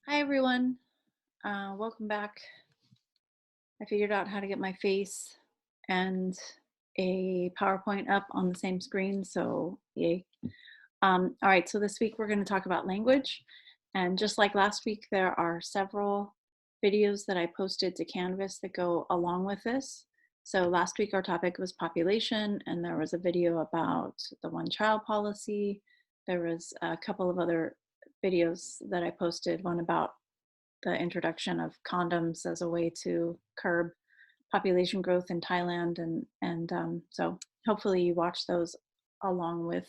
Hi everyone, welcome back. I figured out how to get my face and a PowerPoint up on the same screen, so yay. All right, so this week we're going to talk about language. And just like last week, there are several videos that I posted to Canvas that go along with this. So last week our topic was population, and there was a video about the one-child policy. There was a couple of other videos that I posted, one about the introduction of condoms as a way to curb population growth in Thailand, and so hopefully you watch those along with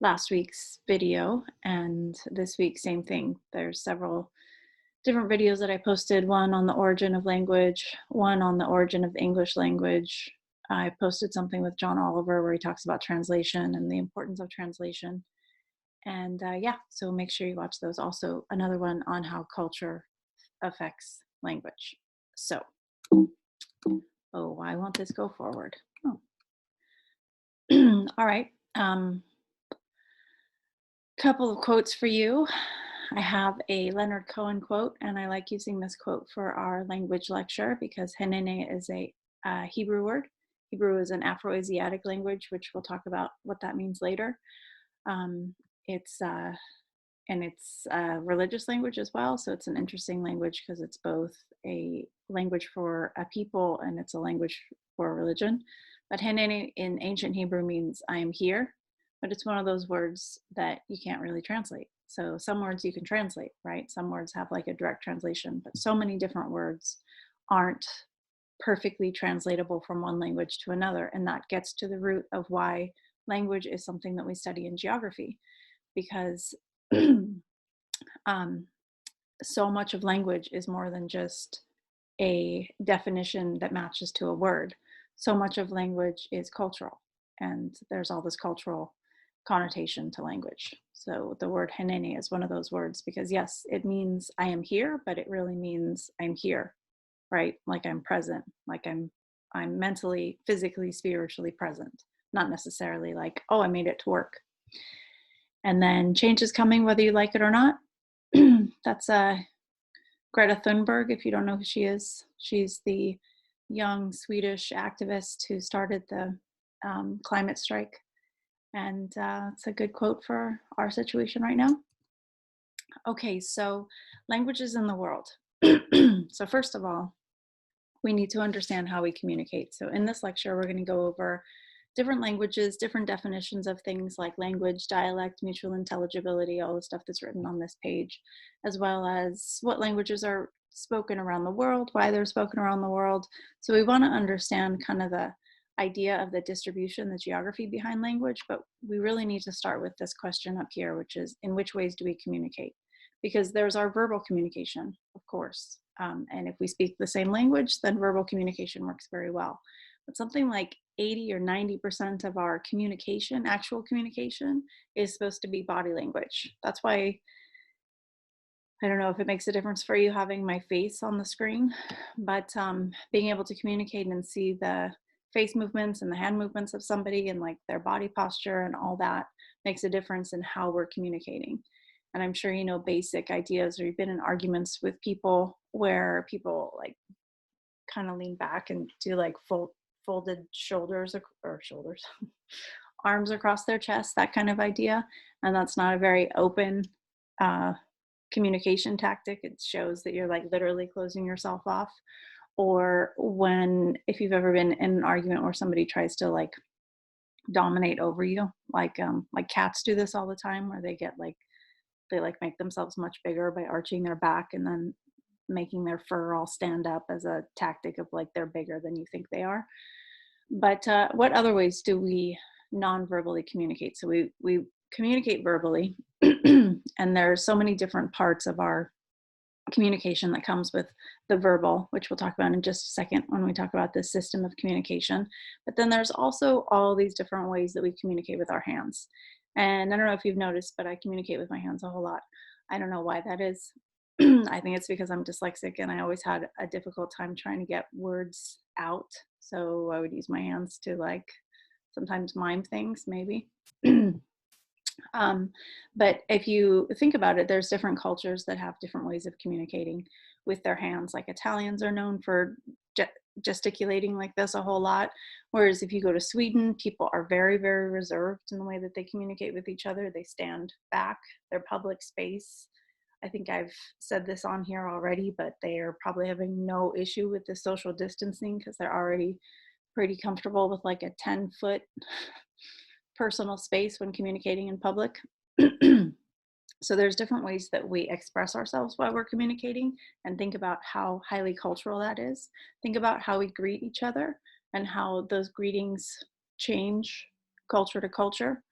last week's video. And this week, same thing. There's several different videos that I posted. One on the origin of language, one on the origin of the English language. I posted something with John Oliver where he talks about translation and the importance of translation. And yeah, so make sure you watch those. Also, another one on how culture affects language. So, why won't this go forward? Oh. All right. Couple of quotes for you. I have a Leonard Cohen quote, and I like using this quote for our language lecture because Henene is a Hebrew word. Hebrew is an Afro-Asiatic language, which we'll talk about what that means later. Um, it's and it's a religious language as well. So it's an interesting language because it's both a language for a people and it's a language for a religion. But Hineni in ancient Hebrew means I am here, but it's one of those words that you can't really translate. So some words you can translate, right? Some words have like a direct translation, but so many different words aren't perfectly translatable from one language to another. And that gets to the root of why language is something that we study in geography, because um, so much of language is more than just a definition that matches to a word. So much of language is cultural, and there's all this cultural connotation to language. So the word henene is one of those words because, yes, it means I am here, but it really means I'm here, right? Like I'm present, like I'm mentally, physically, spiritually present, not necessarily like, oh, I made it to work. And then change is coming whether you like it or not. That's Greta Thunberg, if you don't know who she is. She's the young Swedish activist who started the climate strike. And it's a good quote for our situation right now. Okay, so languages in the world. So first of all, we need to understand how we communicate. So in this lecture, we're going to go over different languages, different definitions of things like language, dialect, mutual intelligibility, all the stuff that's written on this page, as well as what languages are spoken around the world, why they're spoken around the world. So we want to understand kind of the idea of the distribution, the geography behind language, but we really need to start with this question up here, which is in which ways do we communicate? Because there's our verbal communication, of course. And if we speak the same language, then verbal communication works very well. But something like 80 or 90% of our communication, actual communication, is supposed to be body language. That's why I don't know if it makes a difference for you having my face on the screen, but being able to communicate and see the face movements and the hand movements of somebody and like their body posture and all that makes a difference in how we're communicating. And I'm sure you know basic ideas, or you've been in arguments with people where people like kind of lean back and do like folded shoulders or shoulders, arms across their chest, that kind of idea. And that's not a very open uh, communication tactic. It shows that you're like literally closing yourself off. Or when, if you've ever been in an argument where somebody tries to like dominate over you, like cats do this all the time, where they like make themselves much bigger by arching their back and then making their fur all stand up as a tactic of like they're bigger than you think they are. But what other ways do we non-verbally communicate? So we communicate verbally, and there's so many different parts of our communication that comes with the verbal, which we'll talk about in just a second when we talk about this system of communication. But then there's also all these different ways that we communicate with our hands. And I don't know if you've noticed, but I communicate with my hands a whole lot. I don't know why that is. I think it's because I'm dyslexic and I always had a difficult time trying to get words out. So I would use my hands to like sometimes mime things, maybe. Um, but if you think about it, there's different cultures that have different ways of communicating with their hands. Like Italians are known for ge- gesticulating like this a whole lot. Whereas if you go to Sweden, people are very, very reserved in the way that they communicate with each other. They stand back, their public space. I think I've said this on here already, but they are probably having no issue with the social distancing because they're already pretty comfortable with like a 10-foot personal space when communicating in public. So there's different ways that we express ourselves while we're communicating, and think about how highly cultural that is. Think about how we greet each other and how those greetings change culture to culture.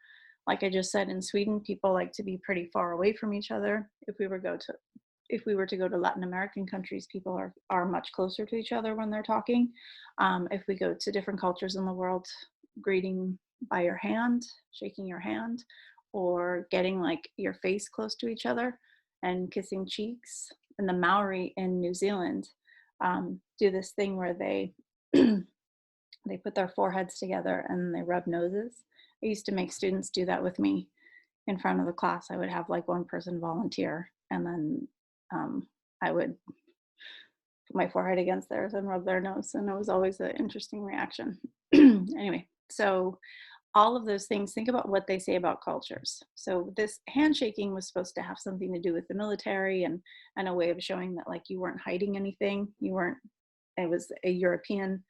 Like I just said, in Sweden, people like to be pretty far away from each other. If we were to go to Latin American countries, people are much closer to each other when they're talking. If we go to different cultures in the world, greeting by your hand, shaking your hand, or getting like your face close to each other and kissing cheeks. And the Maori in New Zealand do this thing where they they put their foreheads together and they rub noses. I used to make students do that with me in front of the class. I would have like one person volunteer, and then I would put my forehead against theirs and rub their nose, and it was always an interesting reaction. Anyway, so all of those things, think about what they say about cultures. So this handshaking was supposed to have something to do with the military, and a way of showing that like you weren't hiding anything. You weren't, it was a European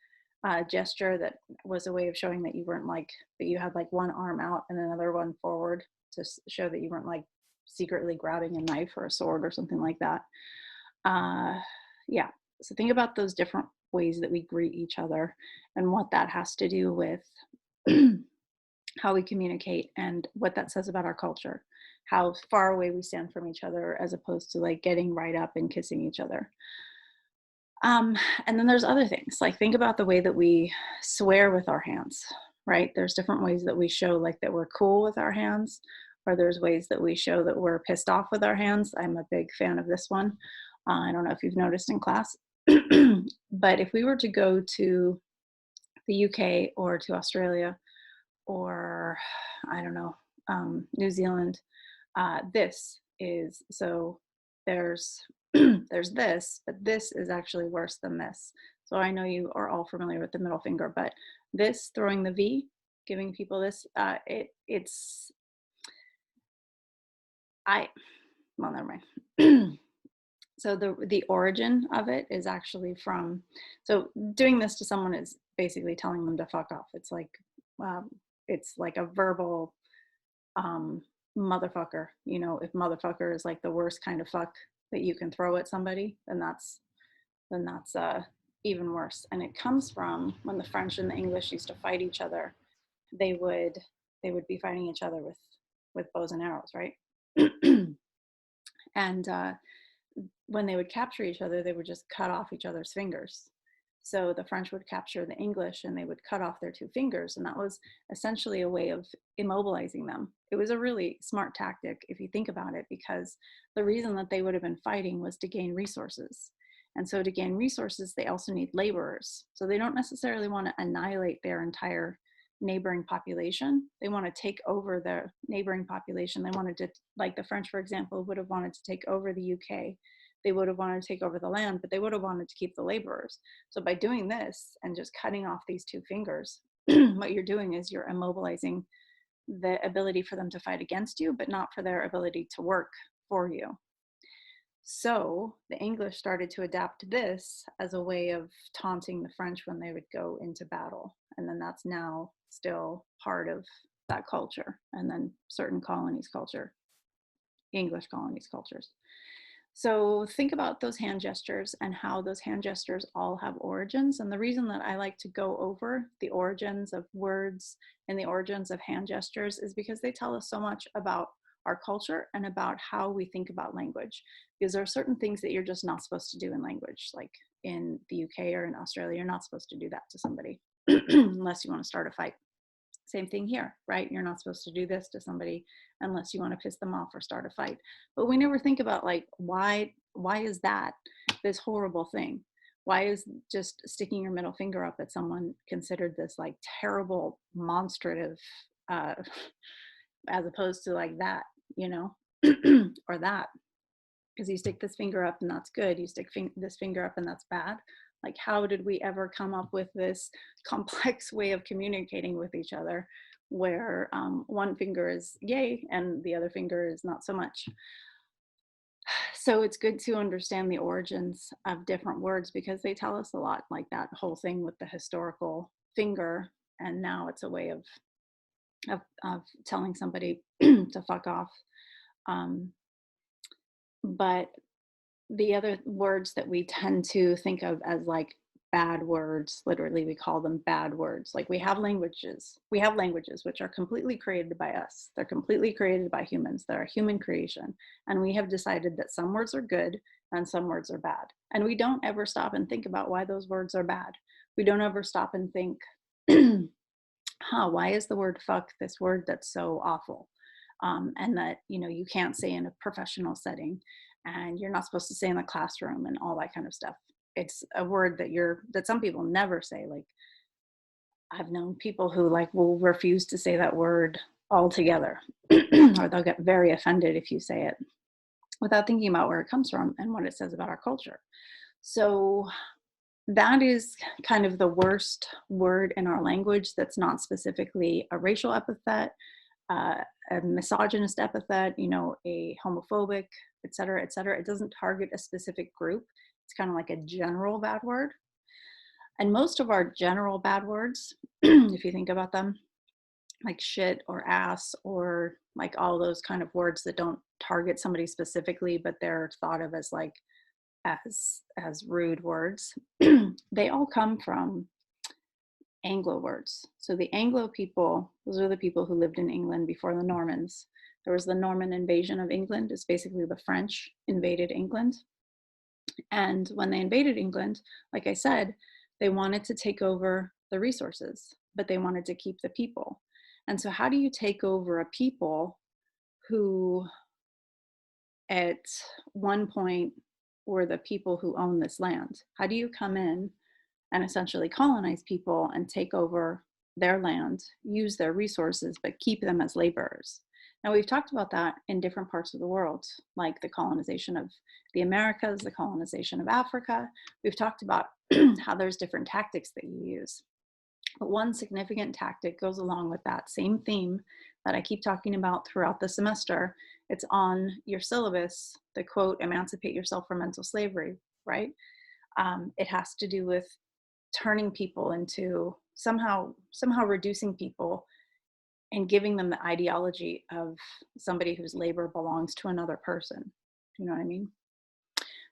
gesture that was a way of showing that you weren't like, that you had like one arm out and another one forward to show that you weren't like secretly grabbing a knife or a sword or something like that. Uh, yeah, so think about those different ways that we greet each other and what that has to do with how we communicate and what that says about our culture, how far away we stand from each other as opposed to like getting right up and kissing each other. And then there's other things, like think about the way that we swear with our hands, right? There's different ways that we show like that we're cool with our hands, or there's ways that we show that we're pissed off with our hands. I'm a big fan of this one. I don't know if you've noticed in class, but if we were to go to the UK or to Australia or I don't know, New Zealand, this is so there's there's this, but this is actually worse than this. So I know you are all familiar with the middle finger, but this throwing the V, giving people this, it's I well never mind. So the origin of it is actually from, so doing this to someone is basically telling them to fuck off. Um, it's like a verbal um, motherfucker. You know, if motherfucker is like the worst kind of fuck that you can throw at somebody, then that's even worse. And it comes from when the French and the English used to fight each other. They would they would be fighting each other with bows and arrows, right? And when they would capture each other, they would just cut off each other's fingers. So the French would capture the English and they would cut off their two fingers. And that was essentially a way of immobilizing them. It was a really smart tactic if you think about it, because the reason that they would have been fighting was to gain resources. And so to gain resources, they also need laborers. So they don't necessarily want to annihilate their entire neighboring population. They want to take over their neighboring population. They wanted to, like the French, for example, would have wanted to take over the UK. They would have wanted to take over the land, but they would have wanted to keep the laborers. So by doing this and just cutting off these two fingers, what you're doing is you're immobilizing the ability for them to fight against you, but not for their ability to work for you. So the English started to adapt this as a way of taunting the French when they would go into battle. And then that's now still part of that culture. And then certain colonies culture, English colonies cultures. So think about those hand gestures and how those hand gestures all have origins. And the reason that I like to go over the origins of words and the origins of hand gestures is because they tell us so much about our culture and about how we think about language. Because there are certain things that you're just not supposed to do in language, like in the UK or in Australia, you're not supposed to do that to somebody unless you want to start a fight. Same thing here, right? You're not supposed to do this to somebody unless you want to piss them off or start a fight. But we never think about like why is that this horrible thing? Why is just sticking your middle finger up at someone considered this like terrible monstrative uh as opposed to like that, you know, or that. Because you stick this finger up and that's good. You stick this finger up and that's bad. Like, how did we ever come up with this complex way of communicating with each other where one finger is yay and the other finger is not so much? So it's good to understand the origins of different words because they tell us a lot, like that whole thing with the historical finger. And now it's a way of telling somebody to fuck off. Um, but the other words that we tend to think of as like bad words, literally we call them bad words. Like we have languages which are completely created by us. They're completely created by humans. They're a human creation. And we have decided that some words are good and some words are bad. And we don't ever stop and think about why those words are bad. We don't ever stop and think, why is the word fuck this word that's so awful? And that, you can't say in a professional setting and you're not supposed to say in the classroom and all that kind of stuff. It's a word that some people never say. Like, I've known people who like will refuse to say that word altogether, or they'll get very offended if you say it without thinking about where it comes from and what it says about our culture. So that is kind of the worst word in our language that's not specifically a racial epithet, uh, a misogynist epithet, a homophobic, et cetera, et cetera. It doesn't target a specific group. It's kind of like a general bad word. And most of our general bad words, if you think about them, like shit or ass or like all those kind of words that don't target somebody specifically, but they're thought of as like as rude words, they all come from Anglo words. So the Anglo people, those are the people who lived in England before the Normans. There was the Norman invasion of England. It's basically the French invaded England. And when they invaded England, like I said, they wanted to take over the resources, but they wanted to keep the people. And so how do you take over a people who at one point were the people who own this land? How do you come in and essentially colonize people and take over their land, use their resources, but keep them as laborers? Now, we've talked about that in different parts of the world, like the colonization of the Americas, the colonization of Africa. We've talked about how there's different tactics that you use. But one significant tactic goes along with that same theme that I keep talking about throughout the semester. It's on your syllabus, the quote, emancipate yourself from mental slavery, right? It has to do with turning people into somehow reducing people and giving them the ideology of somebody whose labor belongs to another person. You know what I mean?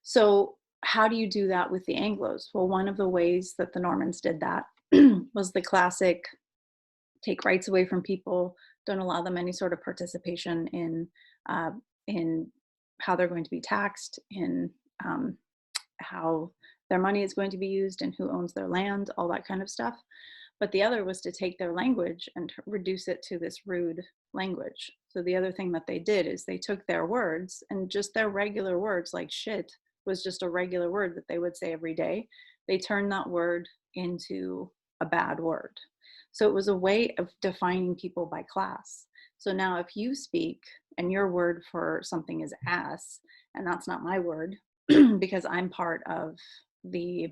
So how do you do that with the Anglos? Well, one of the ways that the Normans did that was the classic take rights away from people, don't allow them any sort of participation in how they're going to be taxed, in how their money is going to be used and who owns their land, all that kind of stuff. But the other was to take their language and reduce it to this rude language. So the other thing that they did is they took their words, and just their regular words, like shit was just a regular word that they would say every day. They turned that word into a bad word. So it was a way of defining people by class. So now if you speak and your word for something is ass, and that's not my word, because I'm part of the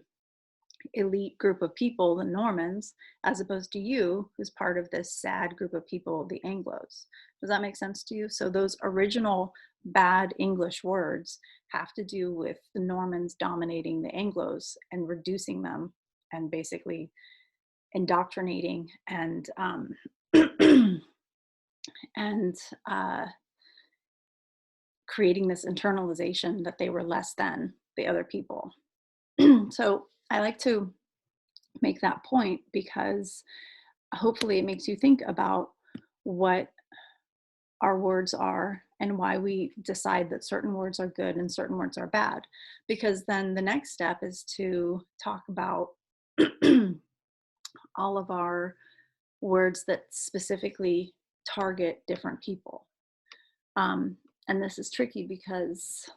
elite group of people, the Normans, as opposed to you, who's part of this sad group of people, the Anglos. Does that make sense to you? So those original bad English words have to do with the Normans dominating the Anglos and reducing them and basically indoctrinating and and creating this internalization that they were less than the other people. So I like to make that point because hopefully it makes you think about what our words are and why we decide that certain words are good and certain words are bad. Because then the next step is to talk about all of our words that specifically target different people. And this is tricky because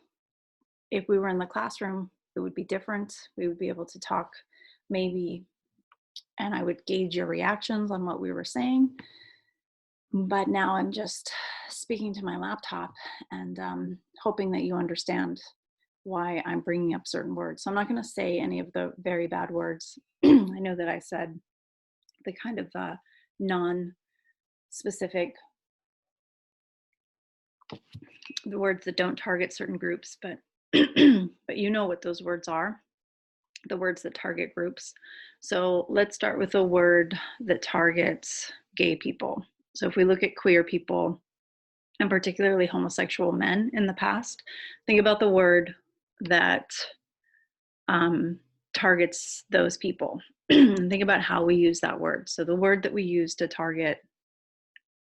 if we were in the classroom, it would be different. We would be able to talk maybe, and I would gauge your reactions on what we were saying. But now I'm just speaking to my laptop and hoping that you understand why I'm bringing up certain words. So I'm not going to say any of the very bad words. I know that I said the kind of non specific, the words that don't target certain groups, but but you know what those words are, the words that target groups. So let's start with a word that targets gay people. So if we look at queer people, and particularly homosexual men in the past, think about the word that targets those people. And think about how we use that word. So the word that we use to target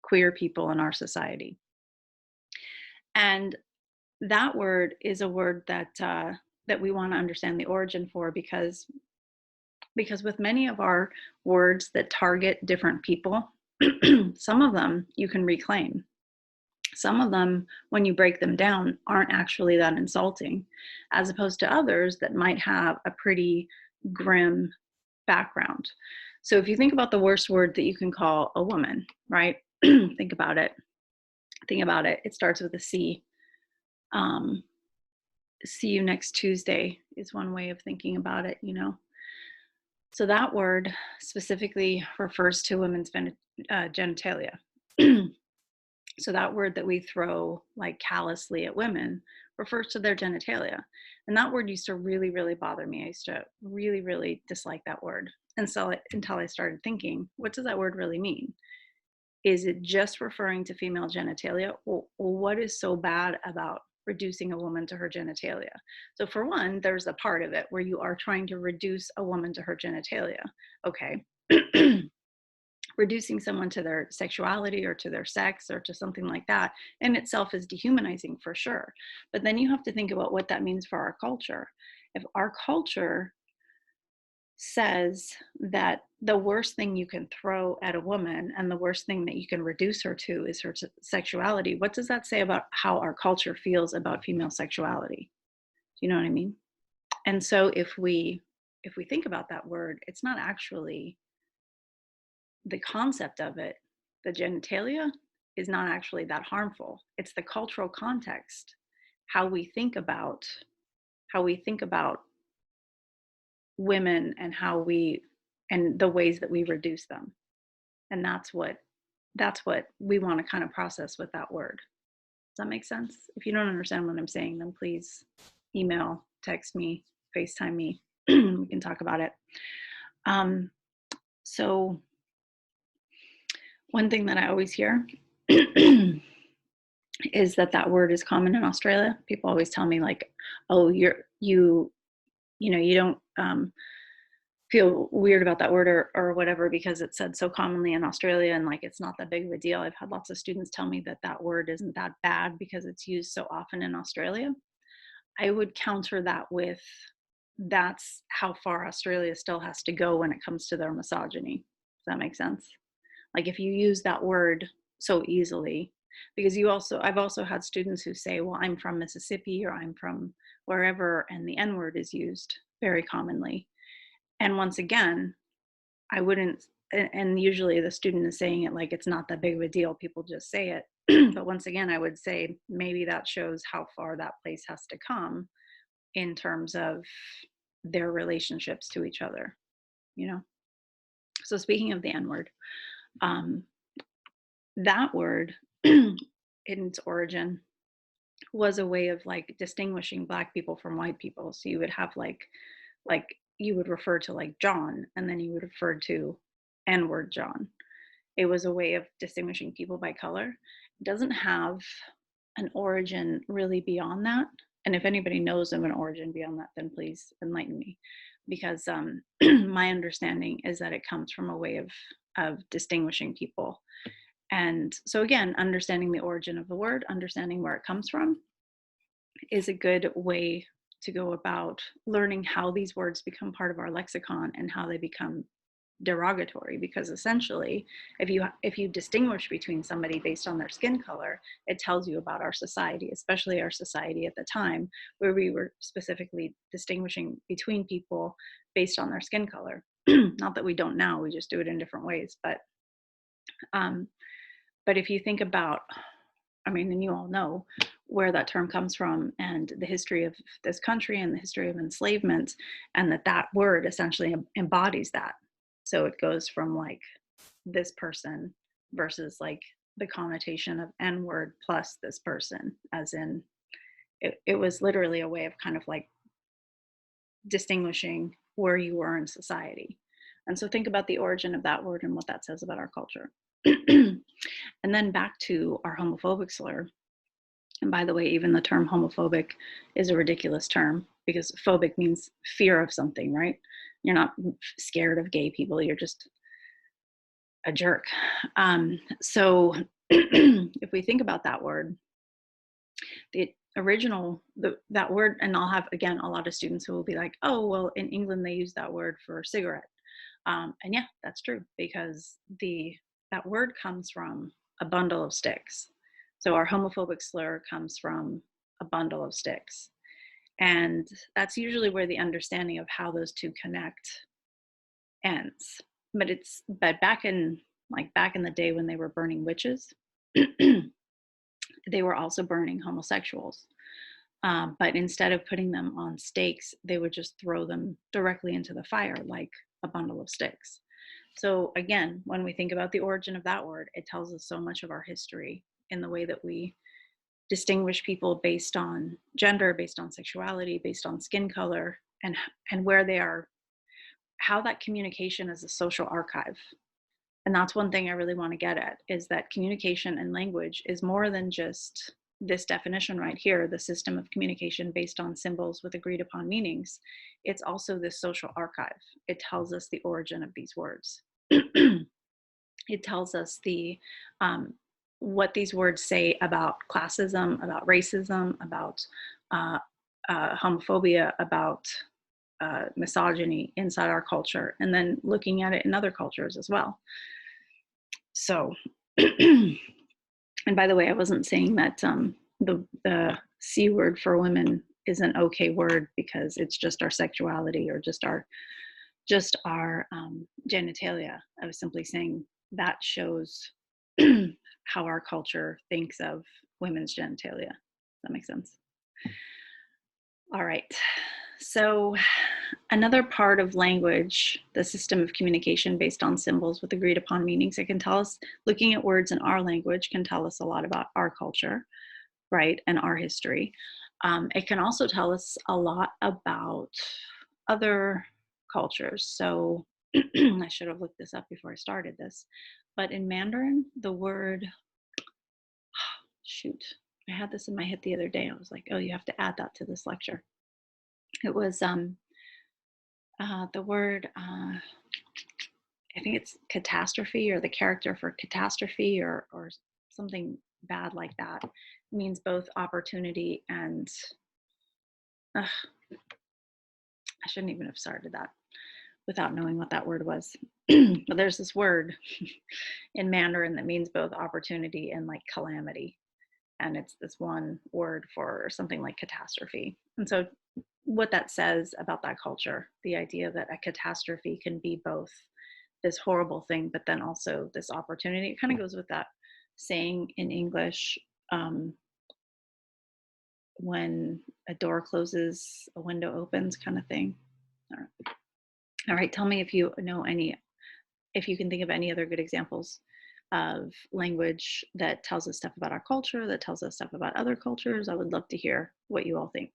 queer people in our society. And that word is a word that we want to understand the origin for, because with many of our words that target different people, some of them you can reclaim. Some of them, when you break them down, aren't actually that insulting, as opposed to others that might have a pretty grim background. So if you think about the worst word that you can call a woman, right? Think about it. Think about it. It starts with a C. See you next Tuesday is one way of thinking about it, you know? So that word specifically refers to women's genitalia. So that word that we throw like callously at women refers to their genitalia. And that word used to really, really bother me. I used to really, really dislike that word. And so until I started thinking, what does that word really mean? Is it just referring to female genitalia? Well, what is so bad about reducing a woman to her genitalia? So for one, there's a part of it where you are trying to reduce a woman to her genitalia. Okay. Reducing someone to their sexuality or to their sex or to something like that in itself is dehumanizing for sure. But then you have to think about what that means for our culture. If our culture says that the worst thing you can throw at a woman and the worst thing that you can reduce her to is her sexuality, what does that say about how our culture feels about female sexuality? Do you know what I mean? And so if we think about that word, it's not actually the concept of it, the genitalia, is not actually that harmful. It's the cultural context, how we think about women and and the ways that we reduce them. And that's what we want to kind of process with that word. Does that make sense? If you don't understand what I'm saying, then please email, text me, FaceTime me. We can talk about it. So one thing that I always hear is that word is common in Australia. People always tell me like, "Oh, you don't feel weird about that word or whatever because it's said so commonly in Australia and like it's not that big of a deal." I've had lots of students tell me that word isn't that bad because it's used so often in Australia. I would counter that with that's how far Australia still has to go when it comes to their misogyny. Does that make sense? Like if you use that word so easily, because I've also had students who say, well, I'm from Mississippi or I'm from wherever, and the N word is used very commonly. And once again, I wouldn't, and usually the student is saying it like it's not that big of a deal. People just say it. But once again, I would say maybe that shows how far that place has to come in terms of their relationships to each other, you know? So speaking of the N word, um, that word in its origin was a way of like distinguishing black people from white people. So you would have like you would refer to like John and then you would refer to N-word John. It was a way of distinguishing people by color. It doesn't have an origin really beyond that. And if anybody knows of an origin beyond that, then please enlighten me. Because my understanding is that it comes from a way of distinguishing people. And so again, understanding the origin of the word, understanding where it comes from is a good way to go about learning how these words become part of our lexicon and how they become derogatory, because essentially if you distinguish between somebody based on their skin color, it tells you about our society, especially our society at the time where we were specifically distinguishing between people based on their skin color. Not that we don't now, we just do it in different ways, but But if you think about, I mean, and you all know where that term comes from and the history of this country and the history of enslavement, and that that word essentially embodies that. So it goes from like this person versus like the connotation of N word plus this person, as in it was literally a way of kind of like distinguishing where you were in society. And so think about the origin of that word and what that says about our culture. And then back to our homophobic slur. And by the way, even the term homophobic is a ridiculous term because phobic means fear of something, right? You're not scared of gay people, you're just a jerk. So if we think about that word, the original, that word, and I'll have, again, a lot of students who will be like, oh, well, in England, they use that word for cigarette. And yeah, that's true because that word comes from a bundle of sticks. So our homophobic slur comes from a bundle of sticks. And that's usually where the understanding of how those two connect ends. But back in the day when they were burning witches, they were also burning homosexuals. But instead of putting them on stakes, they would just throw them directly into the fire like a bundle of sticks. So again, when we think about the origin of that word, it tells us so much of our history in the way that we distinguish people based on gender, based on sexuality, based on skin color, and where they are, how that communication is a social archive. And that's one thing I really want to get at, is that communication and language is more than just this definition right here, the system of communication based on symbols with agreed upon meanings. It's also this social archive. It tells us the origin of these words. It tells us what these words say about classism, about racism, about homophobia, about misogyny inside our culture, and then looking at it in other cultures as well. So, and by the way, I wasn't saying that the C word for women is an okay word because it's just our sexuality or just our genitalia. I was simply saying that shows how our culture thinks of women's genitalia. Does that make sense? All right. So another part of language, the system of communication based on symbols with agreed upon meanings, it can tell us, looking at words in our language can tell us a lot about our culture, right, and our history. It can also tell us a lot about other cultures. So I should have looked this up before I started this, but in Mandarin, the word, shoot, I had this in my head the other day. I was like, oh, you have to add that to this lecture. It was the word, I think it's catastrophe, or the character for catastrophe, or something bad like that. It means both opportunity and, I shouldn't even have started that without knowing what that word was. But there's this word in Mandarin that means both opportunity and like calamity. And it's this one word for something like catastrophe. And so what that says about that culture, the idea that a catastrophe can be both this horrible thing, but then also this opportunity. It kind of goes with that saying in English, when a door closes, a window opens, kind of thing. All right, tell me if you know if you can think of any other good examples of language that tells us stuff about our culture, that tells us stuff about other cultures. I would love to hear what you all think.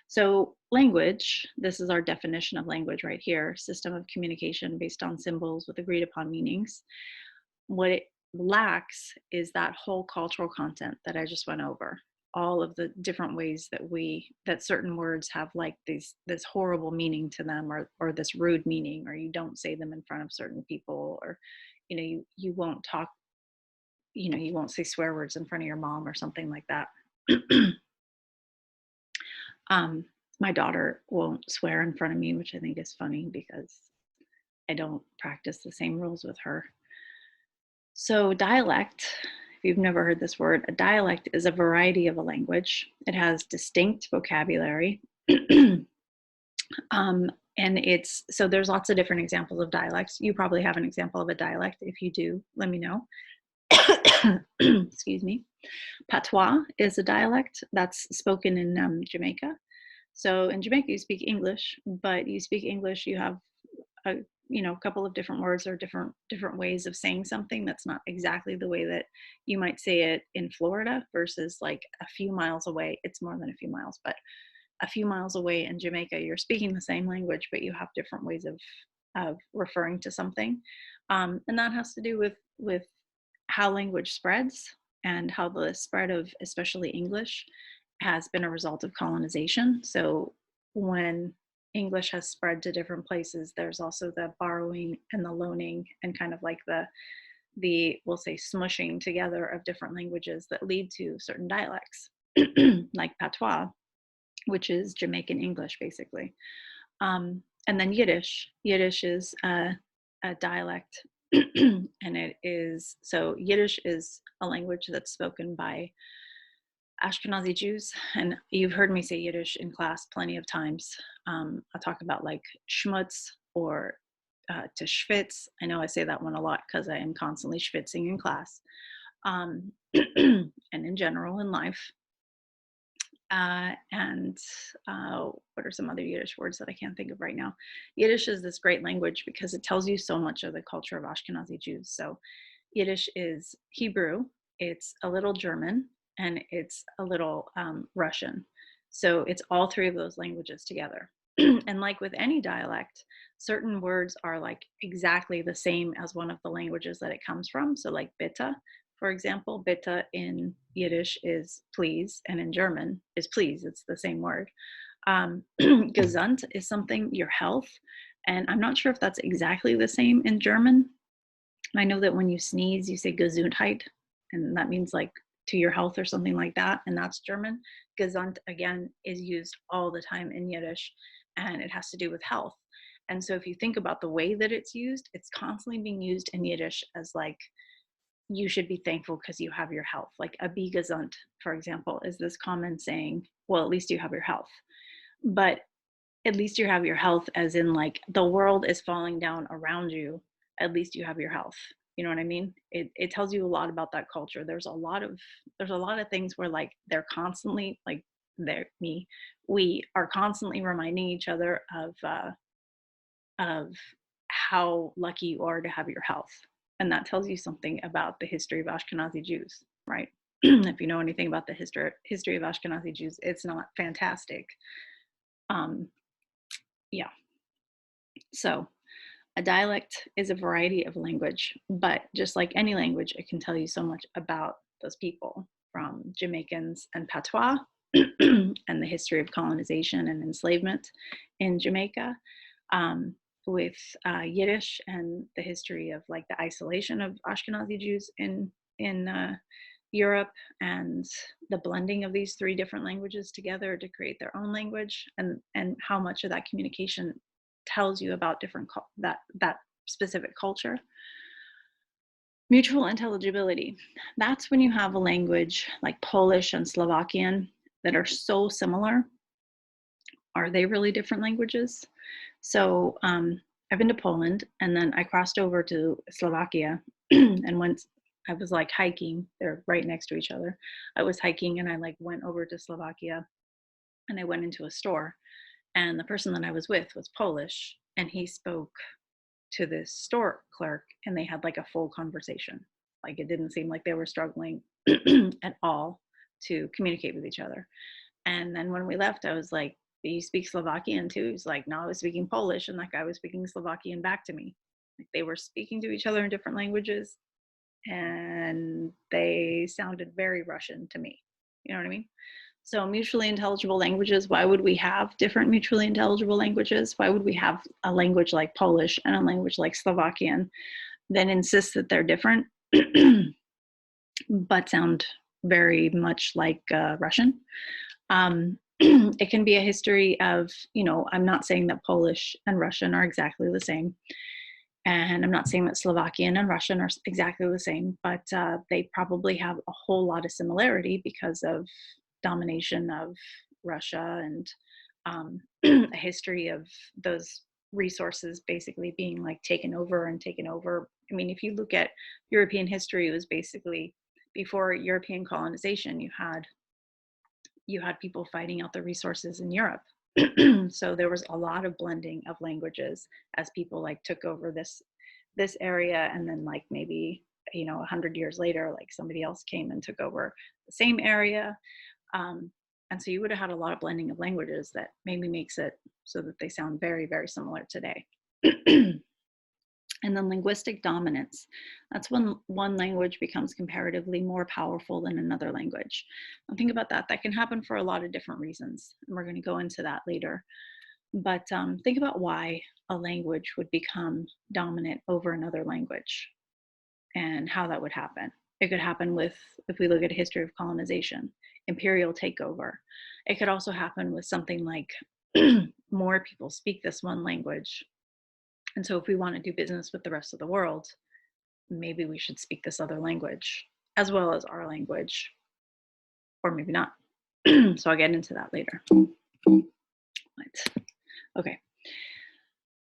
So language, this is our definition of language right here, system of communication based on symbols with agreed upon meanings. What it lacks is that whole cultural content that I just went over, all of the different ways that certain words have like this horrible meaning to them, or this rude meaning, or you don't say them in front of certain people, or you won't talk, you won't say swear words in front of your mom or something like that. My daughter won't swear in front of me, which I think is funny because I don't practice the same rules with her. So dialect, if you've never heard this word, a dialect is a variety of a language. It has distinct vocabulary. And so there's lots of different examples of dialects. You probably have an example of a dialect. If you do, let me know. Excuse me. Patois is a dialect that's spoken in Jamaica. So in Jamaica, you speak English, but you speak English. You have a couple of different words or different ways of saying something that's not exactly the way that you might say it in Florida versus like a few miles away. It's more than a few miles, but a few miles away in Jamaica, you're speaking the same language, but you have different ways of referring to something, and that has to do with how language spreads and how the spread of especially English has been a result of colonization. So when English has spread to different places, there's also the borrowing and the loaning and kind of like the we'll say smushing together of different languages that lead to certain dialects, like patois, which is Jamaican English basically. And then Yiddish. Yiddish is a dialect, and Yiddish is a language that's spoken by Ashkenazi Jews, and you've heard me say Yiddish in class plenty of times. I'll talk about like schmutz or to schwitz. I know I say that one a lot because I am constantly schwitzing in class, and in general in life. And what are some other Yiddish words that I can't think of right now? Yiddish is this great language because it tells you so much of the culture of Ashkenazi Jews. So Yiddish is Hebrew, it's a little German, and it's a little Russian. So it's all three of those languages together. And like with any dialect, certain words are like exactly the same as one of the languages that it comes from. So like bitte, for example, bitte in Yiddish is please, and in German is please. It's the same word. Gesund is something, your health. And I'm not sure if that's exactly the same in German. I know that when you sneeze, you say Gesundheit, and that means like to your health or something like that. And that's German. Gesund, again, is used all the time in Yiddish, and it has to do with health. And so if you think about the way that it's used, it's constantly being used in Yiddish as like, you should be thankful because you have your health. Like a be gesund, for example, is this common saying, well, at least you have your health. But at least you have your health as in like the world is falling down around you. At least you have your health. You know what I mean? It tells you a lot about that culture. There's a lot of things where like they're constantly like we are constantly reminding each other of how lucky you are to have your health. And that tells you something about the history of Ashkenazi Jews, right? If you know anything about the history of Ashkenazi Jews, it's not fantastic. Um, yeah. So a dialect is a variety of language, but just like any language, it can tell you so much about those people, from Jamaicans and patois and the history of colonization and enslavement in Jamaica, with Yiddish and the history of like the isolation of Ashkenazi Jews in Europe, and the blending of these three different languages together to create their own language, and how much of that communication tells you about that specific culture. Mutual intelligibility. That's when you have a language like Polish and Slovakian that are so similar. Are they really different languages? So I've been to Poland, and then I crossed over to Slovakia, and once I was like hiking, they're right next to each other. I was hiking and I like went over to Slovakia, and I went into a store, and the person that I was with was Polish, and he spoke to this store clerk, and they had like a full conversation. Like it didn't seem like they were struggling at all to communicate with each other. And then when we left, I was like, "Do you speak Slovakian too?" He's like, "No, I was speaking Polish," and that guy was speaking Slovakian back to me. Like they were speaking to each other in different languages, and they sounded very Russian to me. You know what I mean? So mutually intelligible languages, why would we have different mutually intelligible languages? Why would we have a language like Polish and a language like Slovakian, then insist that they're different, but sound very much like Russian? It can be a history of, I'm not saying that Polish and Russian are exactly the same. And I'm not saying that Slovakian and Russian are exactly the same, but they probably have a whole lot of similarity because of domination of Russia and a history of those resources basically being like taken over I mean, if you look at European history, it was basically before European colonization, you had people fighting out the resources in Europe. So there was a lot of blending of languages as people like took over this area, and then like maybe 100 years later, like somebody else came and took over the same area. um, and so you would have had a lot of blending of languages that maybe makes it so that they sound very, very similar today. And then linguistic dominance. That's when one language becomes comparatively more powerful than another language. Now think about that. That can happen for a lot of different reasons. And we're going to go into that later. But think about why a language would become dominant over another language and how that would happen. It could happen with, if we look at a history of colonization, imperial takeover. It could also happen with something like more people speak this one language. And so if we want to do business with the rest of the world, maybe we should speak this other language as well as our language, or maybe not. So I'll get into that later. Okay.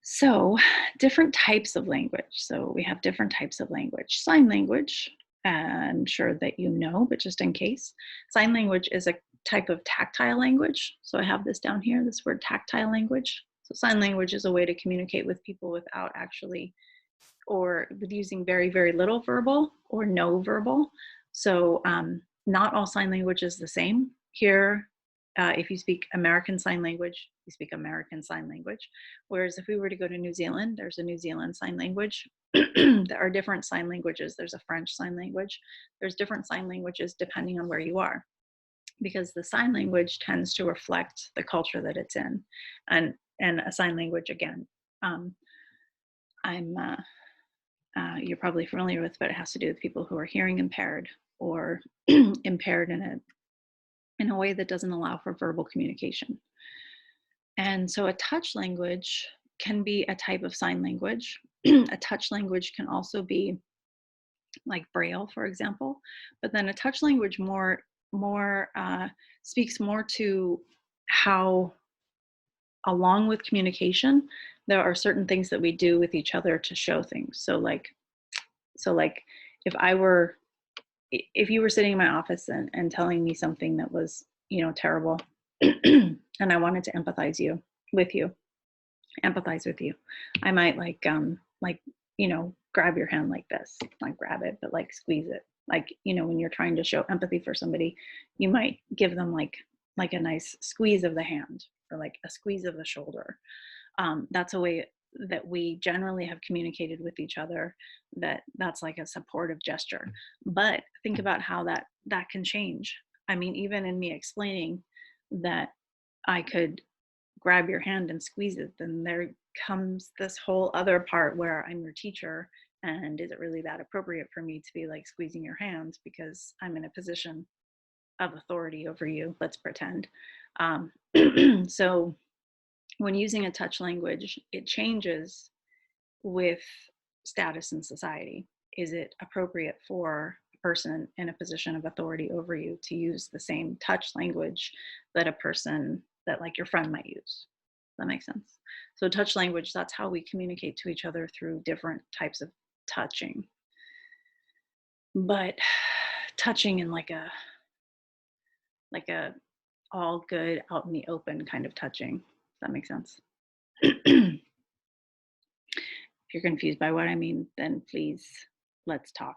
So different types of language. So we have different types of language. Sign language, I'm sure that you know, but just in case, sign language is a type of tactile language. So I have this down here, this word tactile language. So sign language is a way to communicate with people without actually, or with using very, very little verbal or no verbal. So not all sign language is the same. Here, if you speak American Sign Language, you speak American Sign Language. Whereas if we were to go to New Zealand, there's a New Zealand Sign Language. There are different sign languages. There's a French Sign Language. There's different sign languages depending on where you are, because the sign language tends to reflect the culture that it's in. And a sign language, again, you're probably familiar with, but it has to do with people who are hearing impaired or impaired in a way that doesn't allow for verbal communication. And so a touch language can be a type of sign language. A touch language can also be like Braille, for example, but then a touch language speaks more to how, along with communication, there are certain things that we do with each other to show things. So like if you were sitting in my office and telling me something that was, terrible, and I wanted to empathize with you, I might grab your hand like this, not grab it, but like squeeze it. Like, when you're trying to show empathy for somebody, you might give them like a nice squeeze of the hand or like a squeeze of the shoulder. That's a way that we generally have communicated with each other, that's like a supportive gesture. But think about how that can change. I mean, even in me explaining that I could grab your hand and squeeze it, then there comes this whole other part where I'm your teacher, and is it really that appropriate for me to be like squeezing your hand because I'm in a position of authority over you, let's pretend. So when using a touch language, it changes with status in society. Is it appropriate for a person in a position of authority over you to use the same touch language that a person that like your friend might use? That makes sense. So touch language, that's how we communicate to each other through different types of touching. But touching in like a all good, out in the open kind of touching. Does that make sense? If you're confused by what I mean, then please let's talk.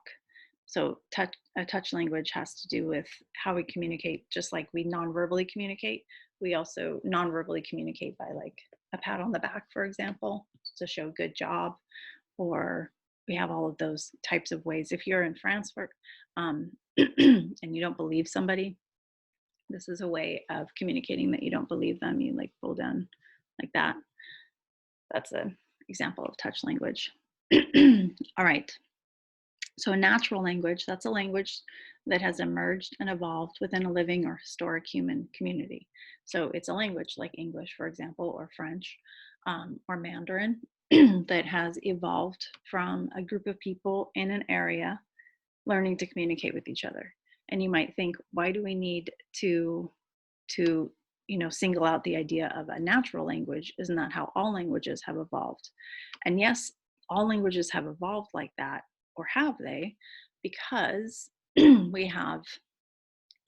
So a touch language has to do with how we communicate. Just like we non-verbally communicate, we also non-verbally communicate by like a pat on the back, for example, to show good job. Or we have all of those types of ways. If you're in France and you don't believe somebody, this is a way of communicating that you don't believe them. You like pull down like that. That's an example of touch language. All right. So a natural language, that's a language that has emerged and evolved within a living or historic human community. So it's a language like English, for example, or French, or Mandarin that has evolved from a group of people in an area learning to communicate with each other. And you might think, why do we need to single out the idea of a natural language? Isn't that how all languages have evolved? And yes, all languages have evolved like that, or have they? Because we have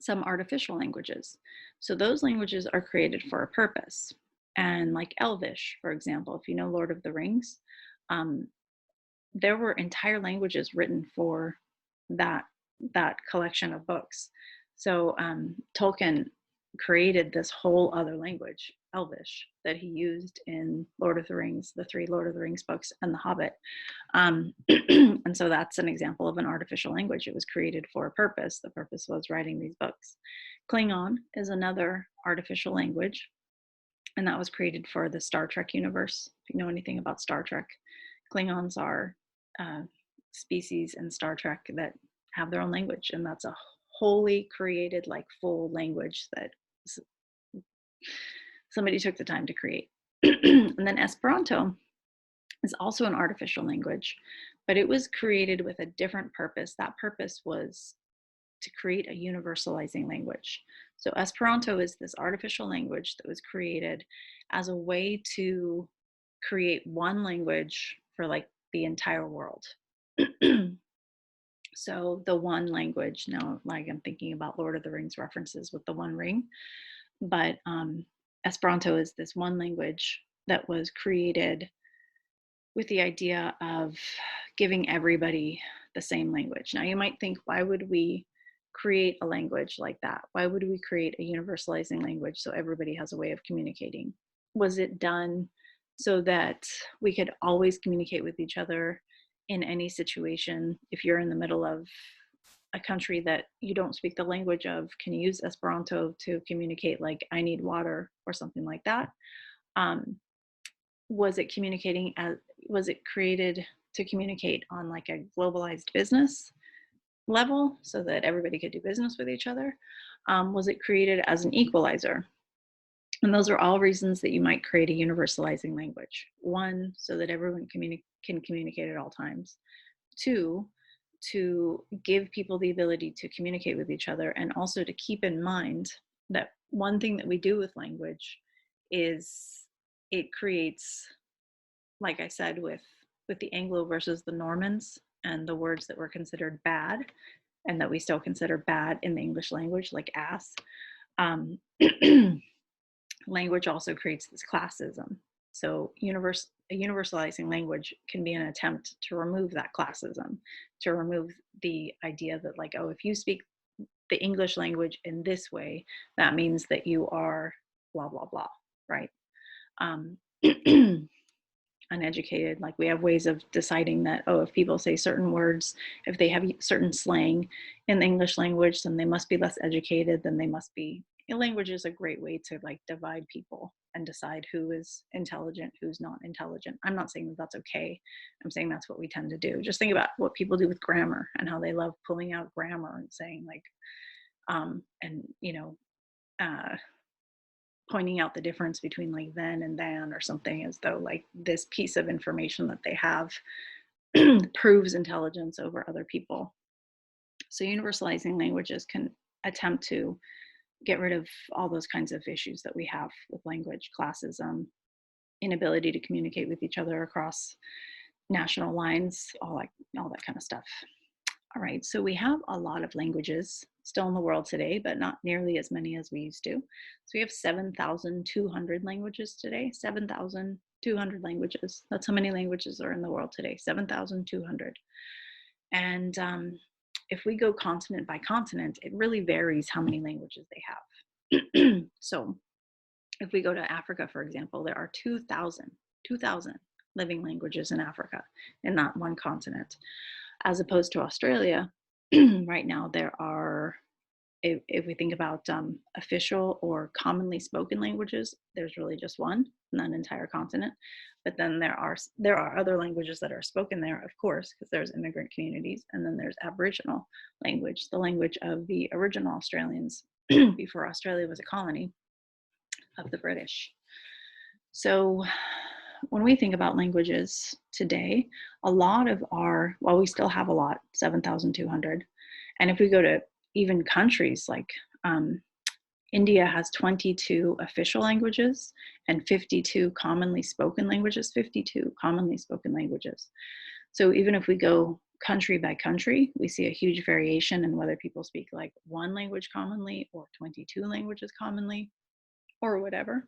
some artificial languages. So those languages are created for a purpose. And like Elvish, for example, if you know Lord of the Rings, um, there were entire languages written for that collection of books. So Tolkien created this whole other language, Elvish, that he used in Lord of the Rings, the 3 Lord of the Rings books, and The Hobbit. And so that's an example of an artificial language. It was created for a purpose. The purpose was writing these books. Klingon is another artificial language, and that was created for the Star Trek universe. If you know anything about Star Trek, Klingons are species in Star Trek that have their own language, and that's a wholly created, like, full language that somebody took the time to create. And then Esperanto is also an artificial language, but it was created with a different purpose. That purpose was to create a universalizing language. So Esperanto is this artificial language that was created as a way to create one language for, like, the entire world. So the one language, now, like, I'm thinking about Lord of the Rings references with the One Ring, but Esperanto is this one language that was created with the idea of giving everybody the same language. Now you might think, why would we create a language like that? Why would we create a universalizing language so everybody has a way of communicating? Was it done so that we could always communicate with each other in any situation? If you're in the middle of a country that you don't speak the language of, can you use Esperanto to communicate, like, I need water or something like that? Was it created to communicate on, like, a globalized business level so that everybody could do business with each other? Was it created as an equalizer? And those are all reasons that you might create a universalizing language. 1, so that everyone can communicate at all times. 2, to give people the ability to communicate with each other, and also to keep in mind that one thing that we do with language is it creates, like I said, with the Anglo versus the Normans, and the words that were considered bad and that we still consider bad in the English language, like ass, language also creates this classism. So a universalizing language can be an attempt to remove that classism, to remove the idea that, like, oh, if you speak the English language in this way, that means that you are blah, blah, blah, right? Uneducated, like, we have ways of deciding that, oh, if people say certain words, if they have certain slang in the English language, then they must be less educated, then they must be, language is a great way to, like, divide people and decide who is intelligent, who's not intelligent. I'm not saying that that's okay. I'm saying that's what we tend to do. Just think about what people do with grammar and how they love pulling out grammar and saying, like, and, pointing out the difference between, like, then and than or something, as though, like, this piece of information that they have proves intelligence over other people. So universalizing languages can attempt to get rid of all those kinds of issues that we have with language, classism, inability to communicate with each other across national lines, all that kind of stuff. All right, so we have a lot of languages still in the world today, but not nearly as many as we used to. So we have 7,200 languages today, 7,200 languages. That's how many languages are in the world today, 7,200. And if we go continent by continent, it really varies how many languages they have. So if we go to Africa, for example, there are 2,000 living languages in Africa, in that one continent. As opposed to Australia, right now there are, if we think about official or commonly spoken languages, there's really just one in that entire continent. But then there are other languages that are spoken there, of course, because there's immigrant communities, and then there's Aboriginal language, the language of the original Australians before Australia was a colony of the British. So when we think about languages today, a lot of we still have a lot, 7,200. And if we go to even countries like India has 22 official languages and 52 commonly spoken languages, 52 commonly spoken languages. So even if we go country by country, we see a huge variation in whether people speak like one language commonly or 22 languages commonly or whatever.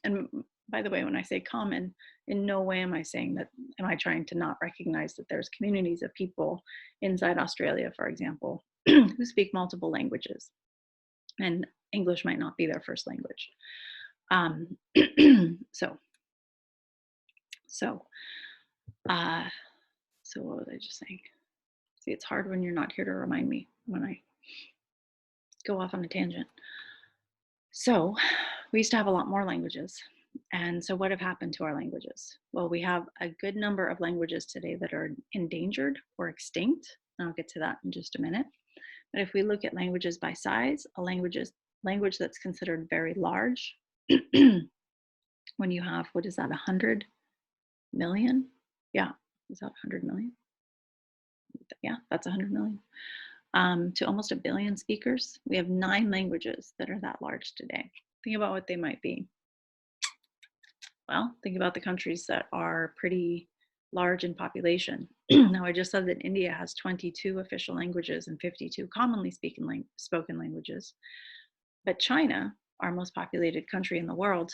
And by the way, when I say common, in no way am I saying that, am I trying to not recognize that there's communities of people inside Australia, for example, who speak multiple languages, and English might not be their first language. Um, so, so, uh, so what was I just saying? See, it's hard when you're not here to remind me when I go off on a tangent. So we used to have a lot more languages. And so what have happened to our languages? Well, we have a good number of languages today that are endangered or extinct. And I'll get to that in just a minute. But if we look at languages by size, a language that's considered very large, when you have, what is that, 100 million? Yeah, is that 100 million? Yeah, that's 100 million. To almost a billion speakers. We have 9 languages that are that large today. Think about what they might be. Well, think about the countries that are pretty large in population. Now, I just said that India has 22 official languages and 52 commonly spoken languages. But China, our most populated country in the world,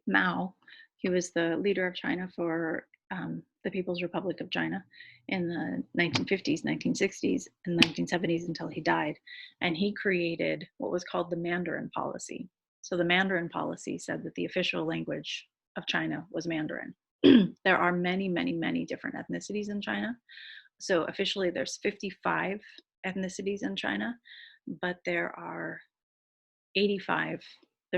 Mao, he was the leader of China for the People's Republic of China in the 1950s, 1960s, and 1970s until he died. And he created what was called the Mandarin policy. So the Mandarin policy said that the official language of China was Mandarin. There are many, many, many different ethnicities in China. So officially there's 55 ethnicities in China, but there's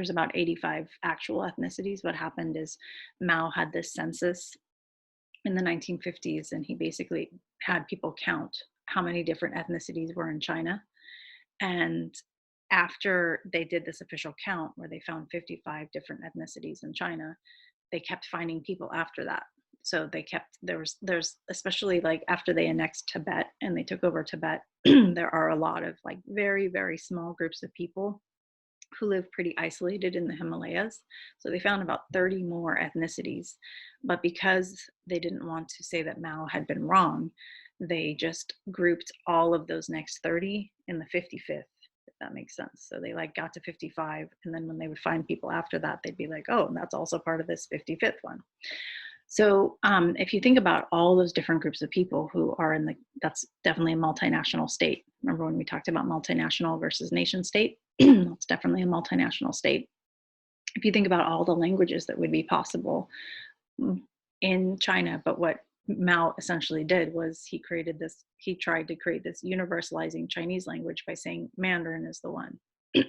about 85 actual ethnicities. What happened is Mao had this census in the 1950s, and he basically had people count how many different ethnicities were in China. And after they did this official count where they found 55 different ethnicities in China, they kept finding people after that. So they kept, there's especially like after they annexed Tibet and they took over Tibet, there are a lot of like very, very small groups of people who live pretty isolated in the Himalayas. So they found about 30 more ethnicities. But because they didn't want to say that Mao had been wrong, they just grouped all of those next 30 in the 55th, if that makes sense. So they like got to 55, and then when they would find people after that, they'd be like, oh, and that's also part of this 55th one. So if you think about all those different groups of people who are in that's definitely a multinational state. Remember when we talked about multinational versus nation state? It's definitely a multinational state. If you think about all the languages that would be possible in China, but what Mao essentially did was he tried to create this universalizing Chinese language by saying Mandarin is the one.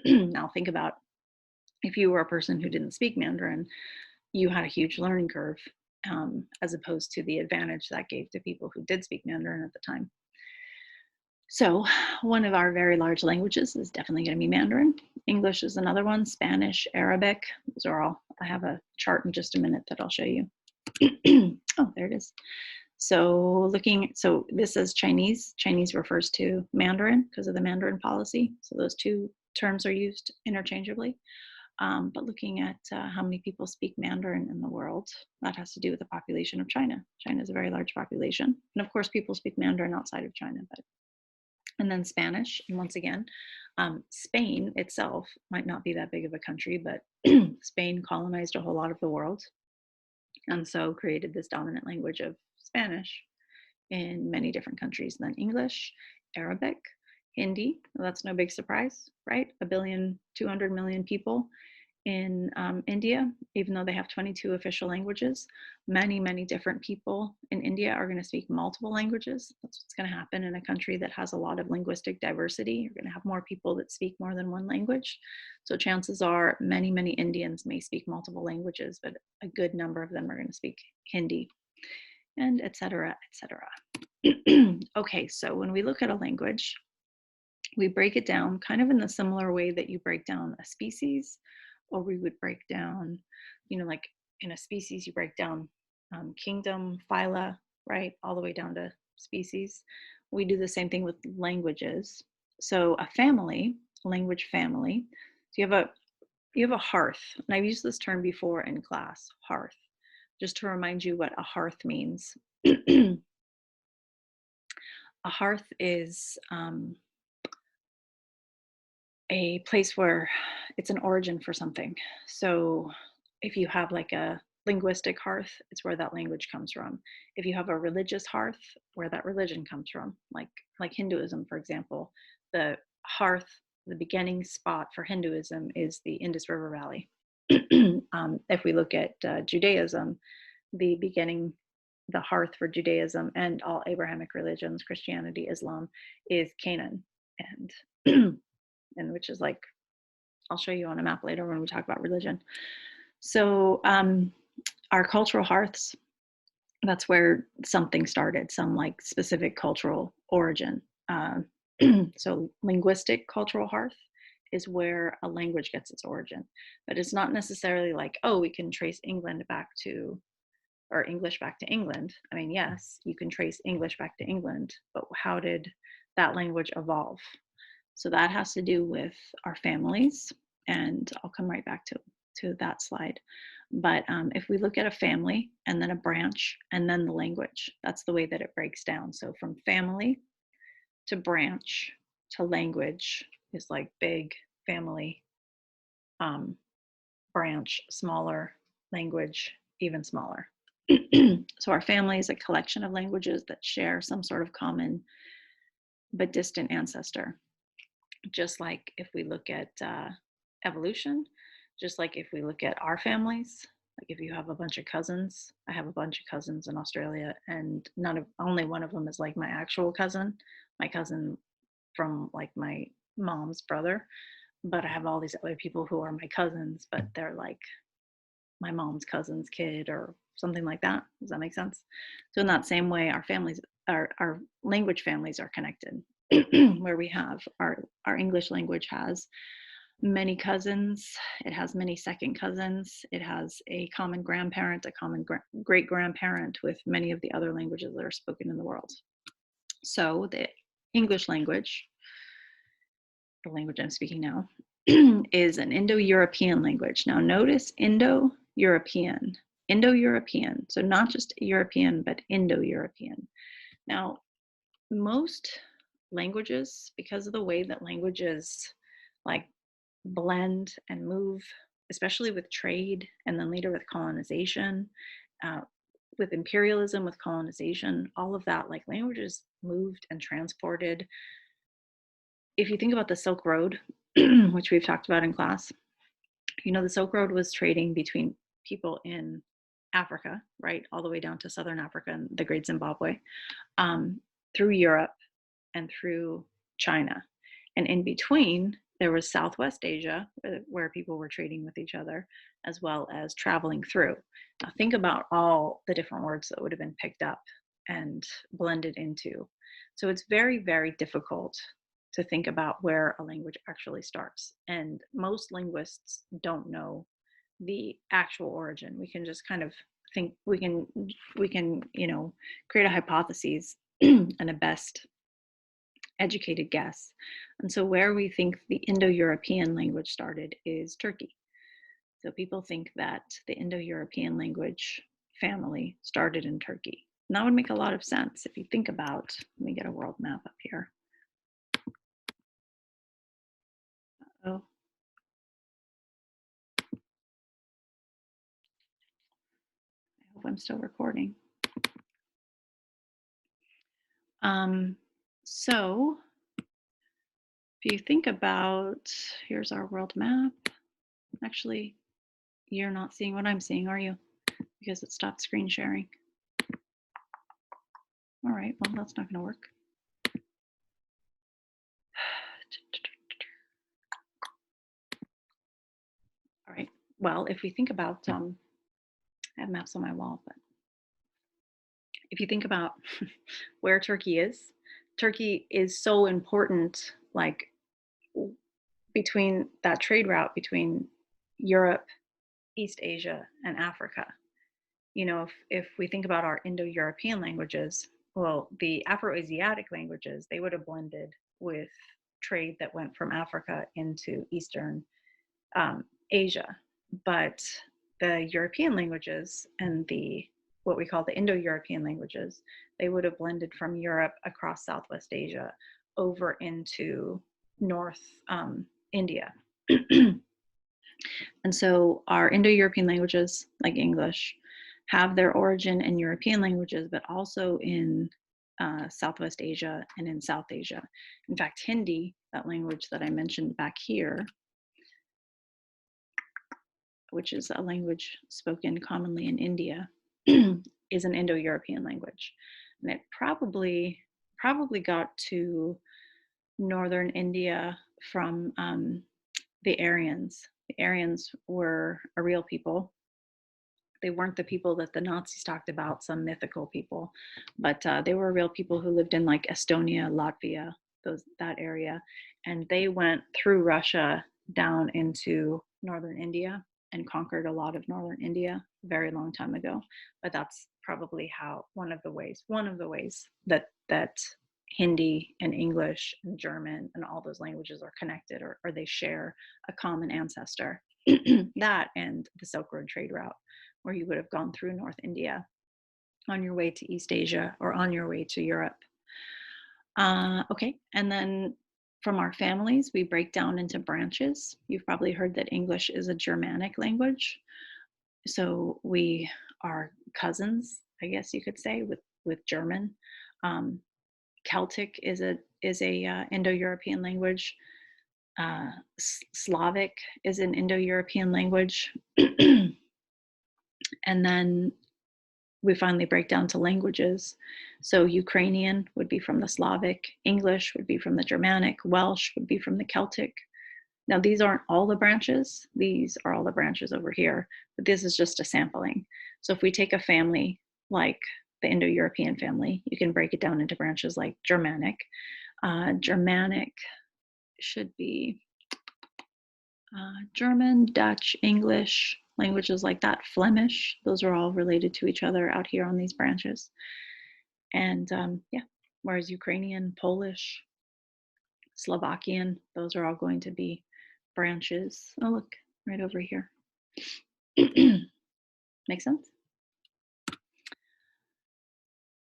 Now think about if you were a person who didn't speak Mandarin, you had a huge learning curve, as opposed to the advantage that gave to people who did speak Mandarin at the time. So one of our very large languages is definitely going to be Mandarin. English is another one, Spanish, Arabic. Those are all, I have a chart in just a minute that I'll show you. Oh, there it is. So this is Chinese. Chinese refers to Mandarin because of the Mandarin policy. So those two terms are used interchangeably. But looking at how many people speak Mandarin in the world, that has to do with the population of China. China is a very large population. And of course, people speak Mandarin outside of China, and then Spanish. And once again, Spain itself might not be that big of a country, but Spain colonized a whole lot of the world. And so created this dominant language of Spanish in many different countries. And then English, Arabic, Hindi. Well, that's no big surprise, right? 1,200,000,000 people in India, even though they have 22 official languages. Many, many different people in India are going to speak multiple languages. That's what's going to happen in a country that has a lot of linguistic diversity. You're going to have more people that speak more than one language. So chances are many, many Indians may speak multiple languages, but a good number of them are going to speak Hindi, and et cetera, et cetera. Okay, so when we look at a language, we break it down kind of in the similar way that you break down a species, or we would break down, like in a species, you break down kingdom, phyla, right? All the way down to species. We do the same thing with languages. So a family, language family, So you have a hearth, and I've used this term before in class, hearth, just to remind you what a hearth means. A hearth is a place where it's an origin for something. So if you have like a linguistic hearth, it's where that language comes from. If you have a religious hearth, where that religion comes from, like Hinduism, for example, the hearth, the beginning spot for Hinduism is the Indus River Valley. If we look at Judaism, the beginning, the hearth for Judaism and all Abrahamic religions, Christianity, Islam, is Canaan, and and which is like, I'll show you on a map later when we talk about religion. So our cultural hearths, that's where something started, some like specific cultural origin. So linguistic cultural hearth is where a language gets its origin, but it's not necessarily like, oh, we can trace England back to, or English back to England. I mean, yes, you can trace English back to England, but how did that language evolve? So that has to do with our families, and I'll come right back to that slide. But if we look at a family and then a branch and then the language, that's the way that it breaks down. So from family to branch to language is like big family, branch, smaller, language, even smaller. So our family is a collection of languages that share some sort of common but distant ancestor. Just like if we look at evolution, just like if we look at our families, like if you have a bunch of cousins, I have a bunch of cousins in Australia, and only one of them is like my actual cousin, my cousin from like my mom's brother. But I have all these other people who are my cousins, but they're like my mom's cousin's kid or something like that. Does that make sense? So in that same way, our families, our language families are connected, where we have our English language has many cousins, it has many second cousins, it has a common grandparent, a common great grandparent with many of the other languages that are spoken in the world. So the English language, the language I'm speaking now, is an Indo-European language. Now notice Indo-European, Indo-European, so not just European, but Indo-European. Now, most languages, because of the way that languages like blend and move, especially with trade and then later with colonization, uh, with imperialism, with colonization, all of that, like languages moved and transported. If you think about the Silk Road, which we've talked about in class, you know, the Silk Road was trading between people in Africa, right, all the way down to Southern Africa and the Great Zimbabwe, through Europe and through China. And in between, there was Southwest Asia, where people were trading with each other, as well as traveling through. Now, think about all the different words that would have been picked up and blended into. So it's very, very difficult to think about where a language actually starts. And most linguists don't know the actual origin. We can just kind of think, we can, you know, create a hypothesis and a best educated guess. And so where we think the Indo-European language started is Turkey. So people think that the Indo-European language family started in Turkey. And that would make a lot of sense if you think about, let me get a world map up here. Oh. I hope I'm still recording. So if you think about, here's our world map. Actually, you're not seeing what I'm seeing, are you? Because it stopped screen sharing. All right, well, that's not going to work. All right, well, if we think about, I have maps on my wall, but if you think about where Turkey is so important, like between that trade route between Europe, East Asia, and Africa. You know, if we think about our Indo-European languages, well, the Afro-Asiatic languages, they would have blended with trade that went from Africa into Eastern Asia, but the European languages and the what we call the Indo-European languages, they would have blended from Europe across Southwest Asia over into North India. And so our Indo-European languages, like English, have their origin in European languages, but also in Southwest Asia and in South Asia. In fact, Hindi, that language that I mentioned back here, which is a language spoken commonly in India, is an Indo-European language. And it probably got to northern India from the Aryans. The Aryans were a real people. They weren't the people that the Nazis talked about, some mythical people, but they were real people who lived in like Estonia, Latvia, that area. And they went through Russia down into northern India and conquered a lot of northern India a very long time ago. But that's probably how one of the ways that Hindi and English and German and all those languages are connected, or they share a common ancestor. That and the Silk Road trade route, where you would have gone through North India on your way to East Asia or on your way to Europe. Okay, and then from our families, we break down into branches. You've probably heard that English is a Germanic language. So we are cousins, I guess you could say, with German. Celtic is a Indo-European language. Slavic is an Indo-European language. And then we finally break down to languages. So Ukrainian would be from the Slavic, English would be from the Germanic, Welsh would be from the Celtic. Now, these aren't all the branches. These are all the branches over here, but this is just a sampling. So if we take a family like the Indo-European family, you can break it down into branches like Germanic. Germanic should be German, Dutch, English, languages like that, Flemish. Those are all related to each other out here on these branches. And yeah, whereas Ukrainian, Polish, Slovakian, those are all going to be branches. Oh, look, right over here. Make sense?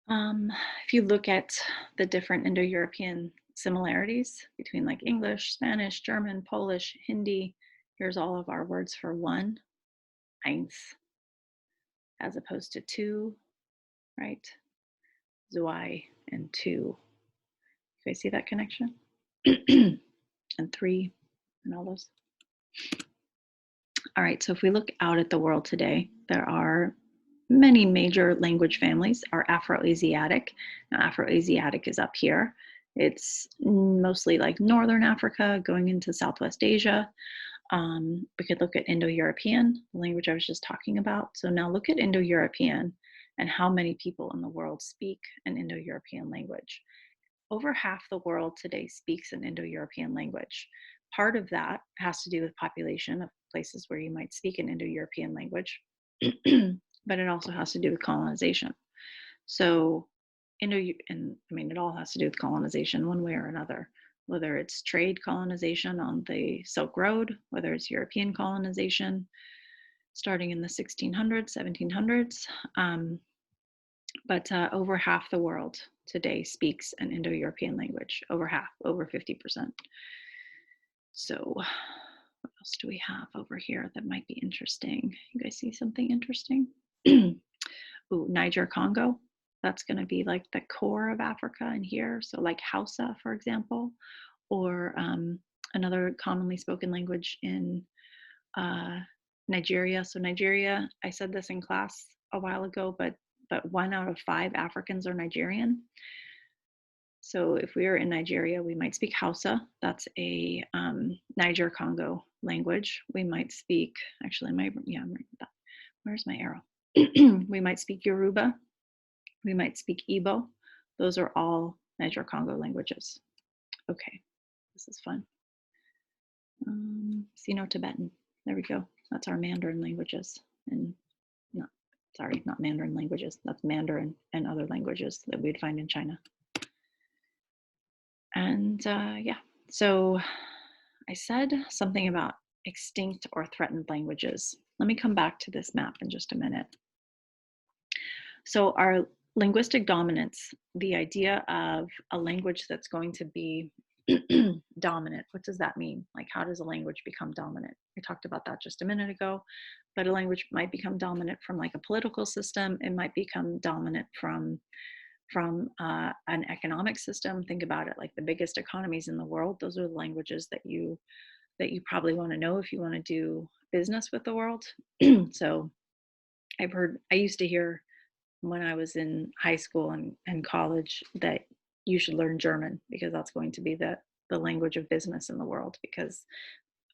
If you look at the different Indo-European similarities between like English, Spanish, German, Polish, Hindi, here's all of our words for one, eins, as opposed to two, right? Zwei and two. You guys see that connection? And three and all those. All right, so if we look out at the world today, there are many major language families are Afroasiatic. Now, Afroasiatic is up here. It's mostly like Northern Africa going into Southwest Asia. We could look at Indo-European, the language I was just talking about. So now look at Indo-European and how many people in the world speak an Indo-European language. Over half the world today speaks an Indo-European language. Part of that has to do with population of places where you might speak an Indo-European language. But it also has to do with colonization. So it all has to do with colonization one way or another, whether it's trade colonization on the Silk Road, whether it's European colonization starting in the 1600s, 1700s. But over half the world today speaks an Indo-European language, over half, over 50%. So what else do we have over here that might be interesting? You guys see something interesting? Ooh, Niger Congo. That's going to be like the core of Africa in here. So like Hausa, for example, or another commonly spoken language in Nigeria. So Nigeria, I said this in class a while ago, but 1 out of 5 Africans are Nigerian. So if we are in Nigeria, we might speak Hausa. That's a Niger Congo language. We might speak, actually, where's my arrow? We might speak Yoruba. We might speak Igbo. Those are all Niger Congo languages. Okay, this is fun. Sino-Tibetan, there we go. That's our Mandarin languages. And not Mandarin languages. That's Mandarin and other languages that we'd find in China. And yeah, so I said something about extinct or threatened languages. Let me come back to this map in just a minute. So, our linguistic dominance, the idea of a language that's going to be dominant, what does that mean? Like, how does a language become dominant? I talked about that just a minute ago, but a language might become dominant from like a political system. It might become dominant from an economic system. Think about it, like the biggest economies in the world. Those are the languages that you probably want to know if you want to do business with the world. So I used to hear when I was in high school and college that you should learn German because that's going to be the language of business in the world. Because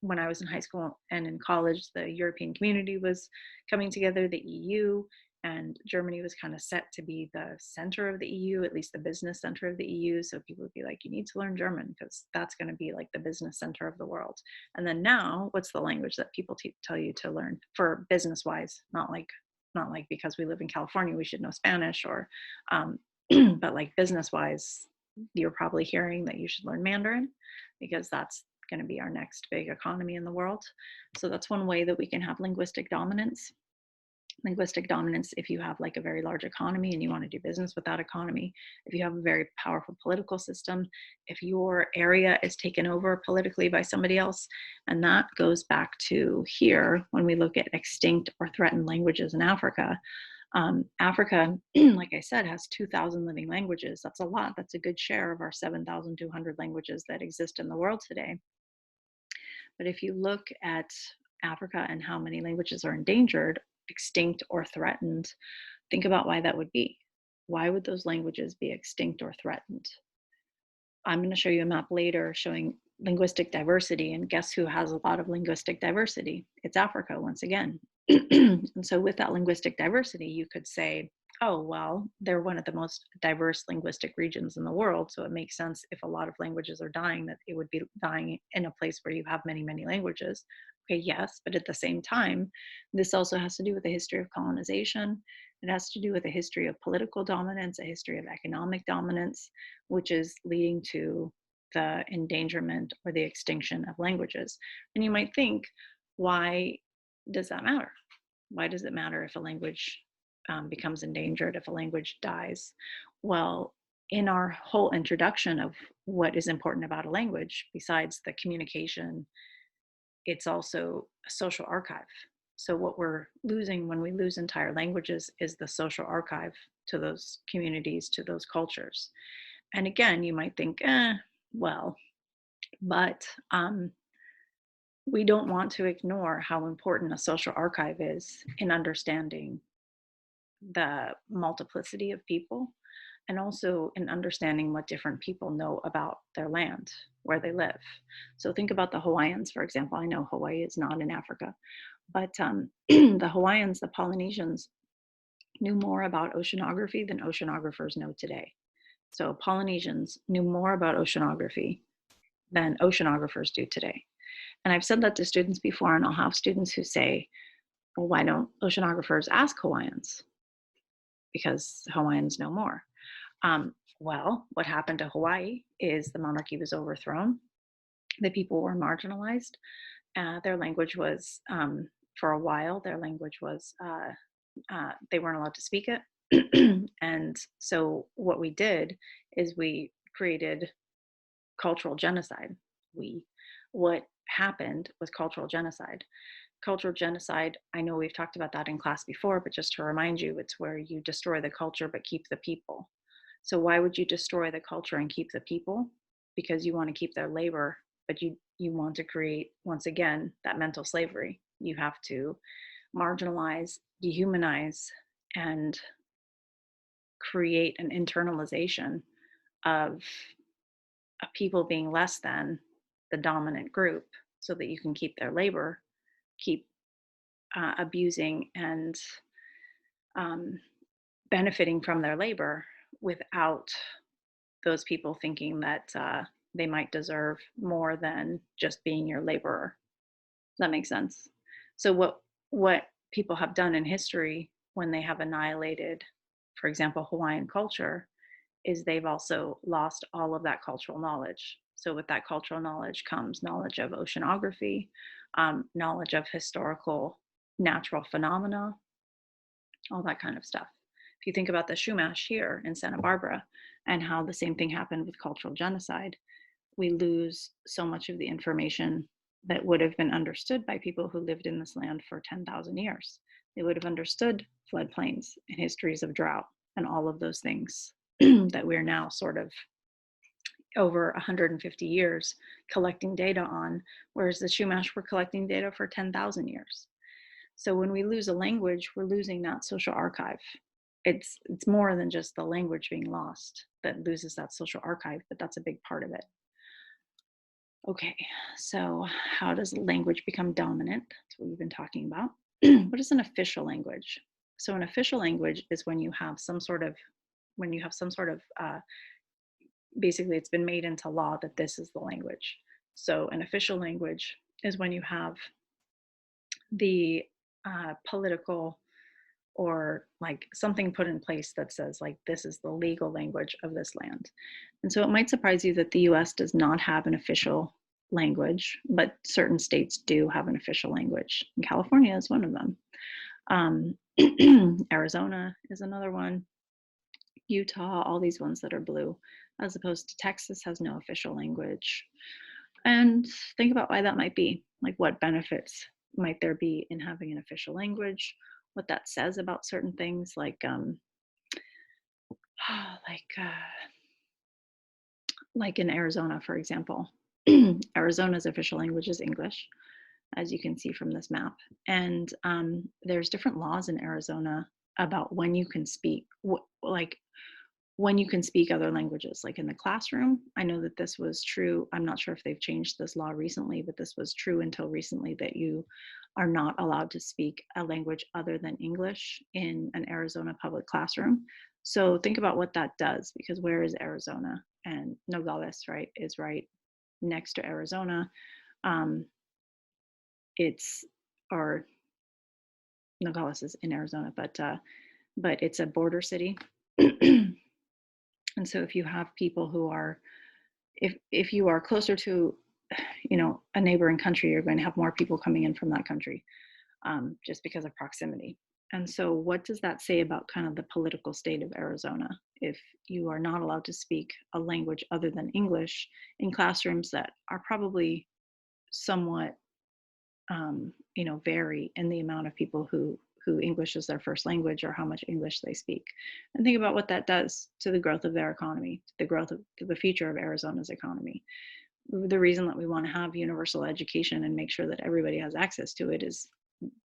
when I was in high school and in college, the European community was coming together, the EU, and Germany was kind of set to be the center of the EU, at least the business center of the EU. So people would be like, you need to learn German because that's going to be like the business center of the world. And then now, what's the language that people tell you to learn for business wise? Not like because we live in California, we should know Spanish or, but like business wise, you're probably hearing that you should learn Mandarin because that's going to be our next big economy in the world. So that's one way that we can have linguistic dominance. Linguistic dominance, if you have like a very large economy and you want to do business with that economy, if you have a very powerful political system, if your area is taken over politically by somebody else. And that goes back to here when we look at extinct or threatened languages in Africa. Africa, like I said, has 2,000 living languages. That's a lot. That's a good share of our 7,200 languages that exist in the world today. But if you look at Africa and how many languages are endangered, extinct, or threatened, think about why that would be. Why would those languages be extinct or threatened? I'm going to show you a map later showing linguistic diversity, and guess who has a lot of linguistic diversity? It's Africa, once again. And so, with that linguistic diversity, you could say, oh, well, they're one of the most diverse linguistic regions in the world. So, it makes sense if a lot of languages are dying, that it would be dying in a place where you have many, many languages. Okay, yes, but at the same time, this also has to do with the history of colonization. It has to do with a history of political dominance, a history of economic dominance, which is leading to the endangerment or the extinction of languages. And you might think, why does that matter? Why does it matter if a language becomes endangered, if a language dies? Well, in our whole introduction of what is important about a language, besides the communication, it's also a social archive. So, what we're losing when we lose entire languages is the social archive to those communities, to those cultures. And again, you might think, well, but we don't want to ignore how important a social archive is in understanding the multiplicity of people and also in understanding what different people know about their land, where they live. So think about the Hawaiians, for example. I know Hawaii is not in Africa, but the Hawaiians, the Polynesians, knew more about oceanography than oceanographers know today. So Polynesians knew more about oceanography than oceanographers do today. And I've said that to students before, and I'll have students who say, well, why don't oceanographers ask Hawaiians? Because Hawaiians know more. Well, what happened to Hawaii is the monarchy was overthrown. The people were marginalized. Their language was, for a while, their language was, they weren't allowed to speak it. And so what we did is we created cultural genocide. What happened was cultural genocide. Cultural genocide, I know we've talked about that in class before, but just to remind you, it's where you destroy the culture but keep the people. So why would you destroy the culture and keep the people? Because you want to keep their labor, but you want to create, once again, that mental slavery. You have to marginalize, dehumanize, and create an internalization of people being less than the dominant group so that you can keep their labor, keep abusing and um, benefiting from their labor without those people thinking that they might deserve more than just being your laborer. Does that make sense? So what people have done in history when they have annihilated, for example, Hawaiian culture, is they've also lost all of that cultural knowledge. So with that cultural knowledge comes knowledge of oceanography, knowledge of historical natural phenomena, all that kind of stuff. If you think about the Chumash here in Santa Barbara and how the same thing happened with cultural genocide, we lose so much of the information that would have been understood by people who lived in this land for 10,000 years. They would have understood floodplains and histories of drought and all of those things that we're now sort of over 150 years collecting data on, whereas the Chumash were collecting data for 10,000 years. So when we lose a language, we're losing that social archive. It's more than just the language being lost that loses that social archive, but that's a big part of it. Okay, so how does language become dominant? That's what we've been talking about. What is an official language? So an official language is when you have some sort of, basically it's been made into law that this is the language. So an official language is when you have the political or like something put in place that says like this is the legal language of this land. And so it might surprise you that the US does not have an official language, but certain states do have an official language. And California is one of them. Arizona is another one. Utah, all these ones that are blue, as opposed to Texas has no official language. And think about why that might be. Like what benefits might there be in having an official language? What that says about certain things, like like in Arizona, for example. Arizona's official language is English, as you can see from this map. And there's different laws in Arizona about when you can speak, like when you can speak other languages, like in the classroom. I know that this was true. I'm not sure if they've changed this law recently, but this was true until recently, that you are not allowed to speak a language other than English in an Arizona public classroom. So think about what that does, because where is Arizona? And Nogales, right, is right next to Arizona. It's, or Nogales is in Arizona, but it's a border city. And so if you have people who are, if you are closer to, a neighboring country, you're going to have more people coming in from that country, just because of proximity. And so what does that say about kind of the political state of Arizona? If you are not allowed to speak a language other than English in classrooms that are probably somewhat, vary in the amount of people who English is their first language or how much English they speak. And think about what that does to the growth of their economy, to the growth of to the future of Arizona's economy. The reason that we want to have universal education and make sure that everybody has access to it is,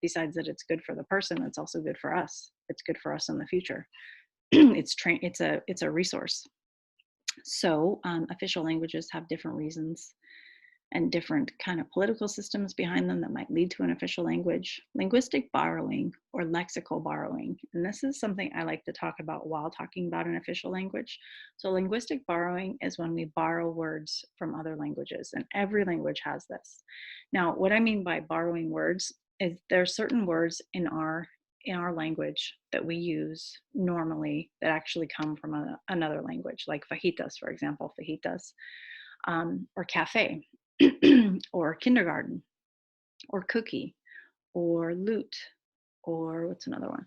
besides that it's good for the person, it's also good for us. It's good for us in the future. It's a resource. So official languages have different reasons and different kind of political systems behind them that might lead to an official language. Linguistic borrowing or lexical borrowing. And this is something I like to talk about while talking about an official language. So linguistic borrowing is when we borrow words from other languages, and every language has this. Now, what I mean by borrowing words is there are certain words in our language that we use normally that actually come from another language, like fajitas, for example, fajitas, or cafe, or kindergarten, or cookie, or lute, or what's another one?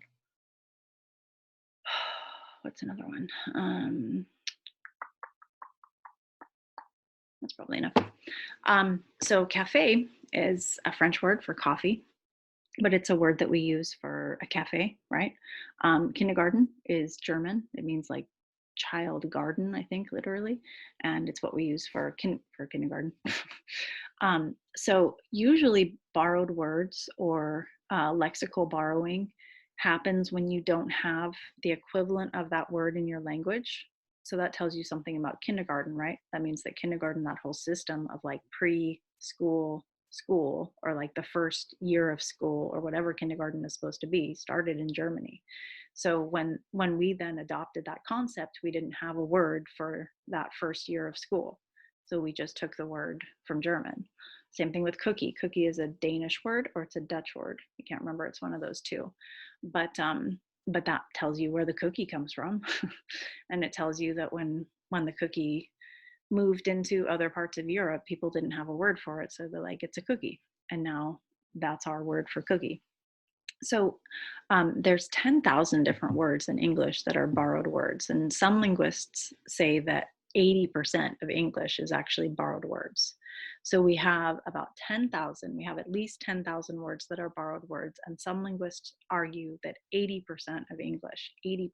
What's another one? That's probably enough. So cafe is a French word for coffee, but it's a word that we use for a cafe, right? Kindergarten is German. It means like child garden, I think, literally, and it's what we use for kindergarten. So usually borrowed words or lexical borrowing happens when you don't have the equivalent of that word in your language. So that tells you something about kindergarten, right? That means that kindergarten, that whole system of like preschool, school, or like the first year of school or whatever kindergarten is supposed to be, started in Germany. So when we then adopted that concept, we didn't have a word for that first year of school. So we just took the word from German. Same thing with cookie. Cookie is a Danish word or it's a Dutch word. I can't remember. It's one of those two. But that tells you where the cookie comes from. And it tells you that when the cookie moved into other parts of Europe, people didn't have a word for it. So they're like, it's a cookie. and now that's our word for cookie. So there's 10,000 different words in English that are borrowed words, and some linguists say that 80% of English is actually borrowed words. So we have about 10,000, we have at least 10,000 words that are borrowed words, and some linguists argue that 80% of English, 80%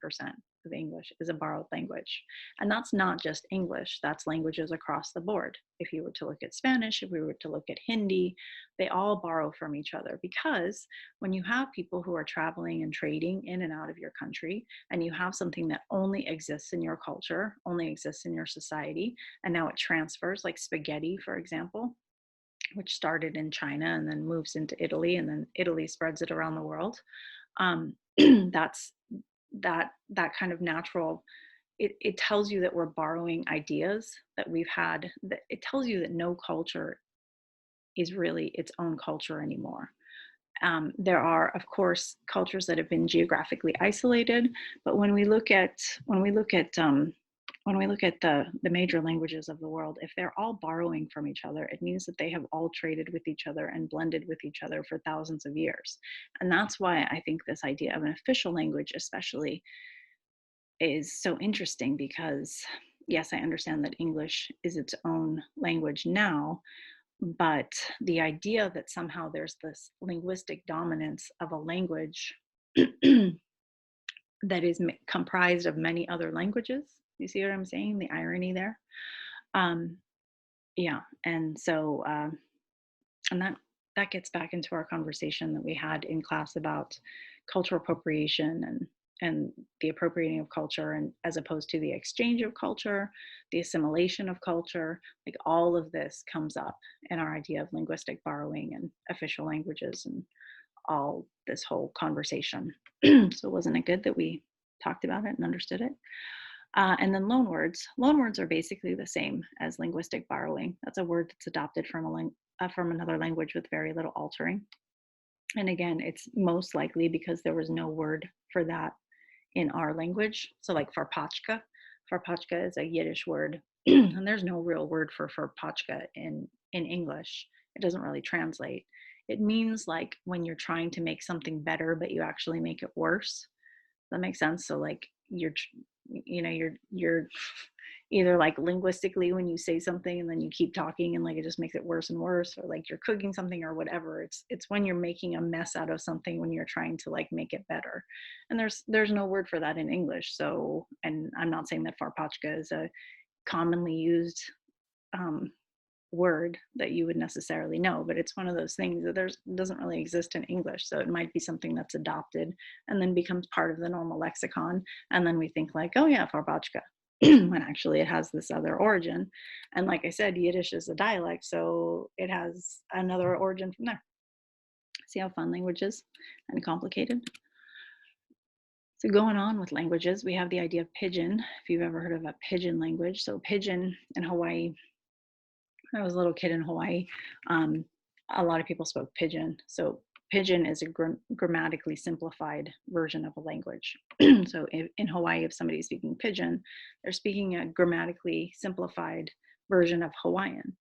of English is a borrowed language. And that's not just English, that's languages across the board. If you were to look at Spanish, if we were to look at Hindi, they all borrow from each other, because when you have people who are traveling and trading in and out of your country, and you have something that only exists in your culture, only exists in your society, and now it transfers, like spaghetti, for example, which started in China and then moves into Italy, and then Italy spreads it around the world. That's that kind of natural. It tells you that we're borrowing ideas that we've had. That it tells you that no culture is really its own culture anymore. There are, of course, cultures that have been geographically isolated, but when we look at the major languages of the world, if they're all borrowing from each other, it means that they have all traded with each other and blended with each other for thousands of years. And that's why I think this idea of an official language, especially, is so interesting, because yes, I understand that English is its own language now, but the idea that somehow there's this linguistic dominance of a language that is comprised of many other languages. You see what I'm saying? The irony there. Um, yeah, and so and that gets back into our conversation that we had in class about cultural appropriation and the appropriating of culture, and as opposed to the exchange of culture, the assimilation of culture. Like, all of this comes up in our idea of linguistic borrowing and official languages and all this whole conversation. So wasn't it good that we talked about it and understood it? And then loan words. Loan words are basically the same as linguistic borrowing. That's a word that's adopted from another language with very little altering. And again, it's most likely because there was no word for that in our language. So like farpachka, farpachka is a Yiddish word, and there's no real word for farpachka in English. It doesn't really translate. It means like when you're trying to make something better, but you actually make it worse. That makes sense. So like you're either like linguistically, when you say something and then you keep talking and like it just makes it worse and worse, or like you're cooking something or whatever. It's when you're making a mess out of something, when you're trying to like make it better. And there's no word for that in English. So, and I'm not saying that farpachka is a commonly used um, word that you would necessarily know, but it's one of those things that doesn't really exist in English. So it might be something that's adopted and then becomes part of the normal lexicon, and then we think like, oh yeah, farbachka, when actually it has this other origin. And like I said, Yiddish is a dialect, so it has another origin from there. See how fun language is and complicated? So going on with languages, we have the idea of pidgin, if you've ever heard of a pidgin language. So pidgin in Hawaii, when I was a little kid in Hawaii, um, a lot of people spoke pidgin. So pidgin is a grammatically simplified version of a language. So in Hawaii, if somebody's speaking pidgin, they're speaking a grammatically simplified version of Hawaiian,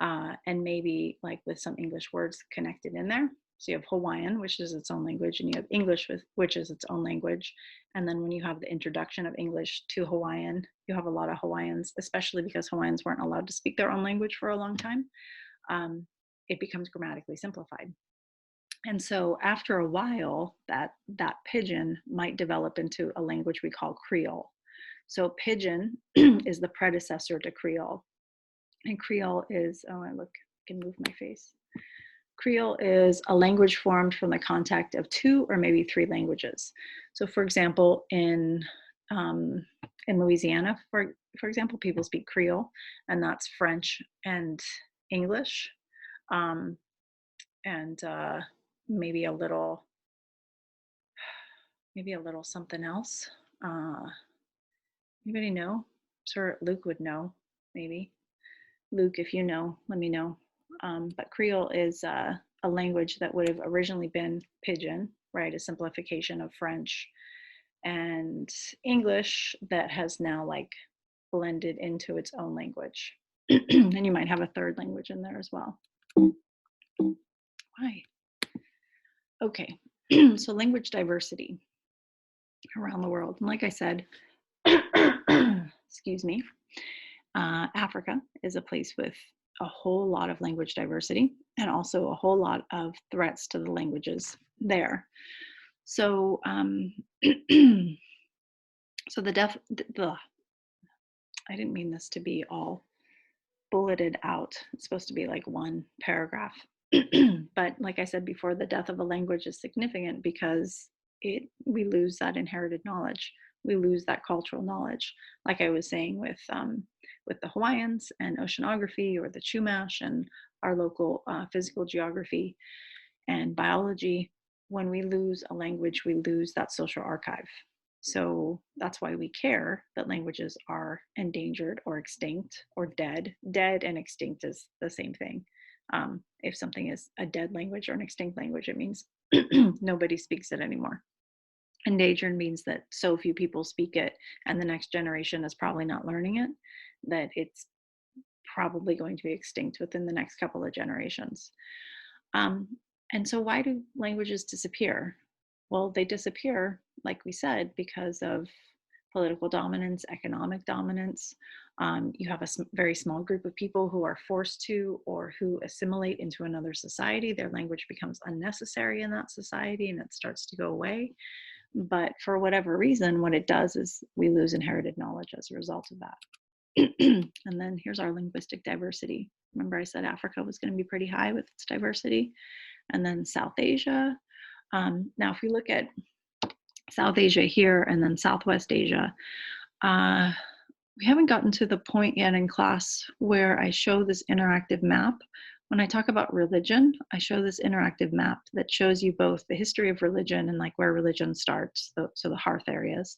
and maybe like with some English words connected in there. So you have Hawaiian, which is its own language, and you have English, which is its own language. And then when you have the introduction of English to Hawaiian, you have a lot of Hawaiians, especially because Hawaiians weren't allowed to speak their own language for a long time. It becomes grammatically simplified. And so after a while, that pidgin might develop into a language we call Creole. So pidgin is the predecessor to Creole. And Creole is, oh, I can move my face. Creole is a language formed from the contact of two or maybe three languages. So for example, in Louisiana, for example, people speak Creole, and that's French and English, and maybe a little something else. Anybody know? Sir Luke would know, maybe. Luke, if you know, let me know. But Creole is a language that would have originally been Pidgin, right? A simplification of French and English that has now like blended into its own language. And you might have a third language in there as well. Why? Okay. So language diversity around the world. And like I said, excuse me, Africa is a place with a whole lot of language diversity and also a whole lot of threats to the languages there. So, so I didn't mean this to be all bulleted out. It's supposed to be like one paragraph. But like I said before, the death of a language is significant because we lose that inherited knowledge. We lose that cultural knowledge. Like I was saying with the Hawaiians and oceanography, or the Chumash and our local physical geography and biology. When we lose a language, we lose that social archive. So that's why we care that languages are endangered or extinct or dead. Dead and extinct is the same thing. If something is a dead language or an extinct language, it means nobody speaks it anymore. Endangered means that so few people speak it, and the next generation is probably not learning it, that it's probably going to be extinct within the next couple of generations. Um, and so, why do languages disappear? Well, they disappear, like we said, because of political dominance, economic dominance. You have a very small group of people who are forced to or who assimilate into another society. Their language becomes unnecessary in that society and it starts to go away. But for whatever reason, what it does is we lose inherited knowledge as a result of that. And then here's our linguistic diversity. Remember, I said Africa was going to be pretty high with its diversity. And then South Asia. Now, if we look at South Asia here and then Southwest Asia, we haven't gotten to the point yet in class where I show this interactive map. When I talk about religion, I show this interactive map that shows you both the history of religion and like where religion starts, so the hearth areas,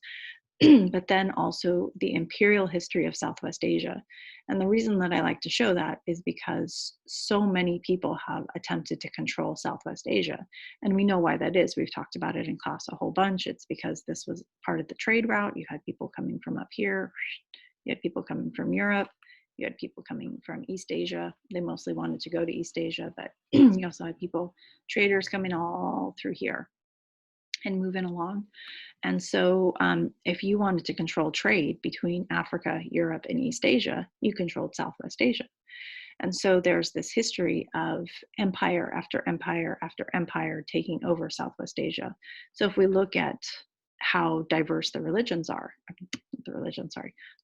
but then also the imperial history of Southwest Asia. And the reason that I like to show that is because so many people have attempted to control Southwest Asia. And we know why that is. We've talked about it in class a whole bunch. It's because this was part of the trade route. You had people coming from up here, you had people coming from Europe, you had people coming from East Asia. They mostly wanted to go to East Asia, but you also had traders coming all through here and moving along. And so if you wanted to control trade between Africa, Europe, and East Asia, you controlled Southwest Asia. And so there's this history of empire after empire after empire taking over Southwest Asia. So if we look at how diverse the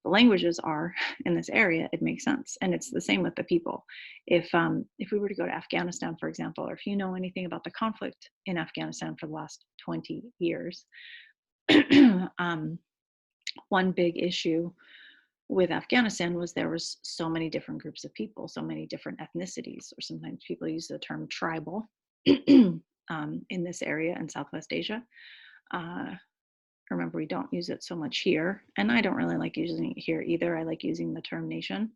languages are in this area, it makes sense. And it's the same with the people. If we were to go to Afghanistan, for example, or if you know anything about the conflict in Afghanistan for the last 20 years, one big issue with Afghanistan was there was so many different groups of people, so many different ethnicities, or sometimes people use the term tribal in this area in Southwest Asia. Remember, we don't use it so much here, and I don't really like using it here either. I like using the term nation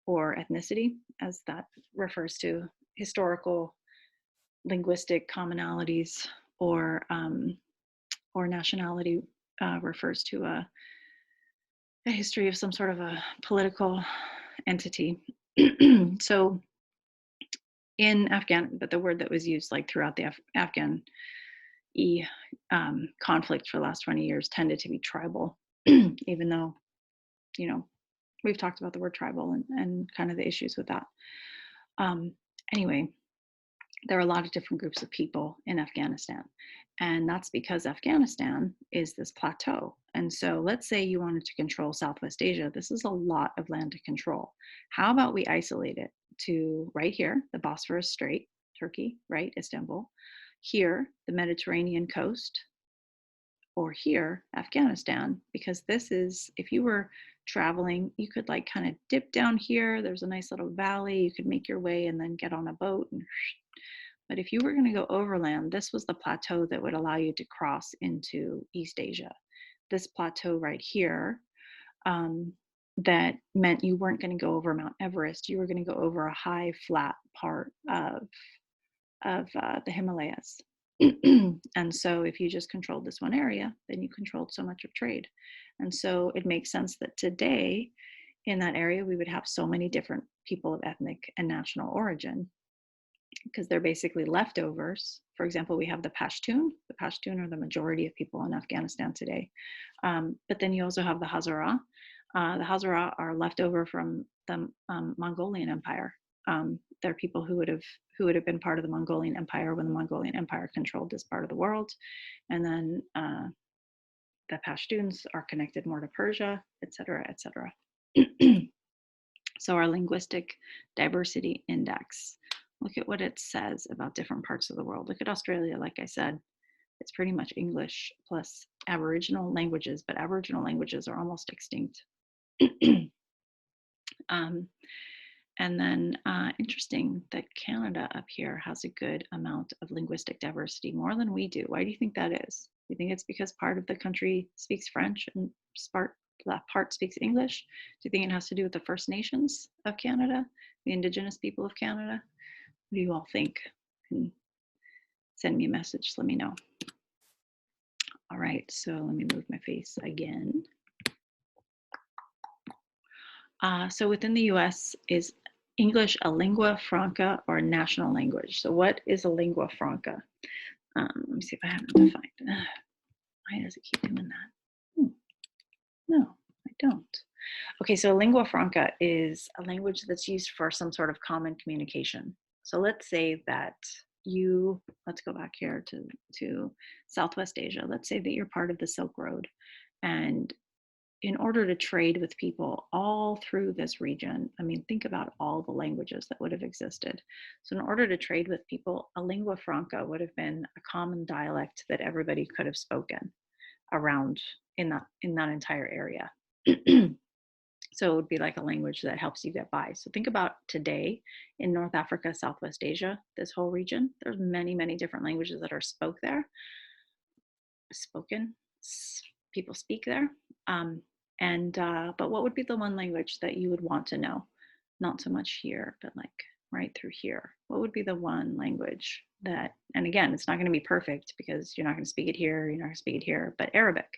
or ethnicity, as that refers to historical linguistic commonalities, or nationality refers to a history of some sort of a political entity. So in Afghan, but the word that was used like throughout the Afghan conflict for the last 20 years tended to be tribal, even though, we've talked about the word tribal and kind of the issues with that. Anyway, there are a lot of different groups of people in Afghanistan. And that's because Afghanistan is this plateau. And so let's say you wanted to control Southwest Asia. This is a lot of land to control. How about we isolate it to right here, the Bosphorus Strait, Turkey, right, Istanbul. Here, the Mediterranean coast, or here, Afghanistan, because this is, if you were traveling, you could like kind of dip down here. There's a nice little valley. You could make your way and then get on a boat. But if you were going to go overland, this was the plateau that would allow you to cross into East Asia. This plateau right here, that meant you weren't going to go over Mount Everest. You were going to go over a high, flat part of the Himalayas. And so if you just controlled this one area, then you controlled so much of trade. And so it makes sense that today in that area, we would have so many different people of ethnic and national origin, because they're basically leftovers. For example, we have the Pashtun. The Pashtun are the majority of people in Afghanistan today. But then you also have the Hazara. The Hazara are leftover from the Mongolian Empire. They're people who would have been part of the Mongolian Empire when the Mongolian Empire controlled this part of the world. And then the Pashtuns are connected more to Persia, et cetera, et cetera. So our linguistic diversity index, look at what it says about different parts of the world. Look at Australia, like I said, it's pretty much English plus Aboriginal languages, but Aboriginal languages are almost extinct. And then interesting that Canada up here has a good amount of linguistic diversity, more than we do. Why do you think that is? Do you think it's because part of the country speaks French and that part speaks English? Do you think it has to do with the First Nations of Canada, the Indigenous people of Canada? What do you all think? Send me a message, let me know. All right, so let me move my face again. So within the US, is English a lingua franca or a national language? So what is a lingua franca? Let me see if I haven't defined it. Why does it keep doing that? No, I don't. Okay, so lingua franca is a language that's used for some sort of common communication. So let's say that let's go back here to Southwest Asia. Let's say that you're part of the Silk Road, and in order to trade with people all through this region, I mean, think about all the languages that would have existed. So in order to trade with people, a lingua franca would have been a common dialect that everybody could have spoken around in that entire area. So it would be like a language that helps you get by. So think about today in North Africa, Southwest Asia, this whole region, there's many, many different languages that are spoken. People speak there. But what would be the one language that you would want to know? Not so much here, but like right through here. What would be the one language that, and again, it's not going to be perfect because you're not going to speak it here, you're not going to speak it here, but Arabic.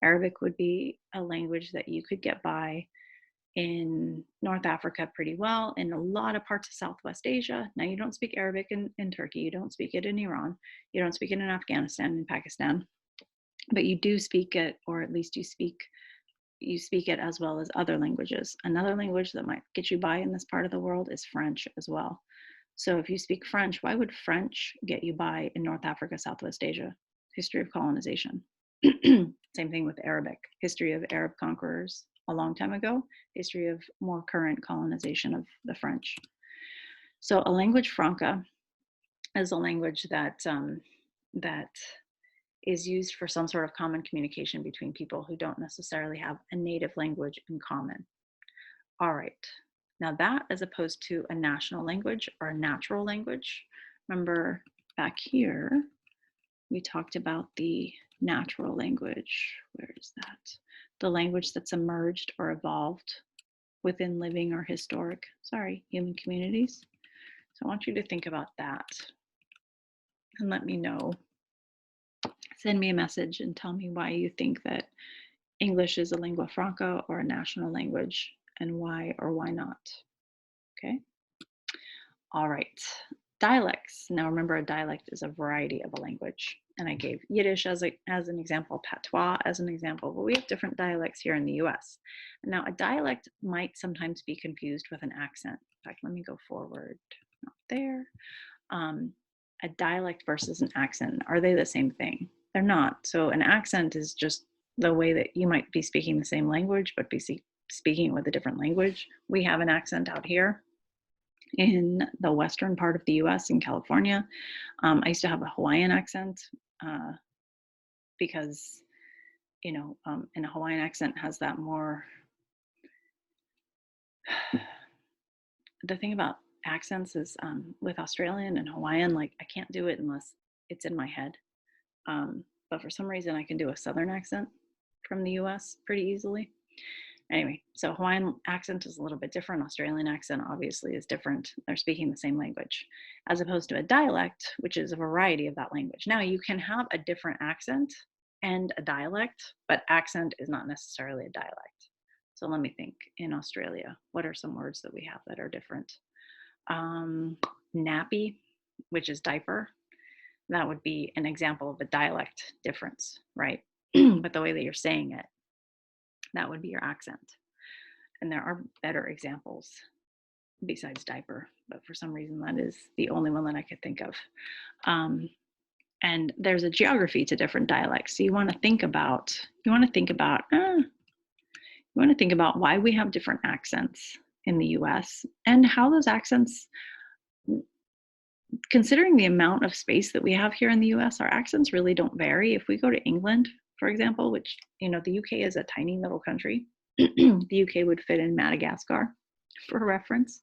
Arabic would be a language that you could get by in North Africa pretty well, in a lot of parts of Southwest Asia. Now, you don't speak Arabic in Turkey, you don't speak it in Iran, you don't speak it in Afghanistan and Pakistan, but you do speak it, or at least you speak it as well as other languages. Another language that might get you by in this part of the world is French as well. So if you speak French, why would French get you by in North Africa, Southwest Asia? History of colonization. Same thing with Arabic. History of Arab conquerors a long time ago. History of more current colonization of the French. So a language franca is a language that is used for some sort of common communication between people who don't necessarily have a native language in common. All right, now that as opposed to a national language or a natural language. Remember back here, we talked about the natural language. Where is that? The language that's emerged or evolved within living or human communities. So I want you to think about that and let me know. Send me a message and tell me why you think that English is a lingua franca or a national language, and why or why not. Okay. All right. Dialects. Now remember, a dialect is a variety of a language. And I gave Yiddish as an example, patois as an example, but we have different dialects here in the US. Now, a dialect might sometimes be confused with an accent. In fact, let me go forward, not there. A dialect versus an accent, are they the same thing? They're not. So an accent is just the way that you might be speaking the same language, but be speaking with a different language. We have an accent out here in the western part of the US in California. I used to have a Hawaiian accent because, and a Hawaiian accent has that more, the thing about accents is with Australian and Hawaiian, like I can't do it unless it's in my head. But for some reason I can do a Southern accent from the US pretty easily. Anyway, so Hawaiian accent is a little bit different. Australian accent obviously is different. They're speaking the same language, as opposed to a dialect, which is a variety of that language. Now, you can have a different accent and a dialect, but accent is not necessarily a dialect. So let me think. In Australia, what are some words that we have that are different? Nappy. which is diaper, that would be an example of a dialect difference, right? But the way that you're saying it, that would be your accent. And there are better examples besides diaper, but for some reason that is the only one that I could think of. Um, and there's a geography to different dialects. So you want to think about why we have different accents in the US and how those accents, considering the amount of space that we have here in the US, our accents really don't vary. If we go to England, for example, which, the UK is a tiny little country, the UK would fit in Madagascar for reference.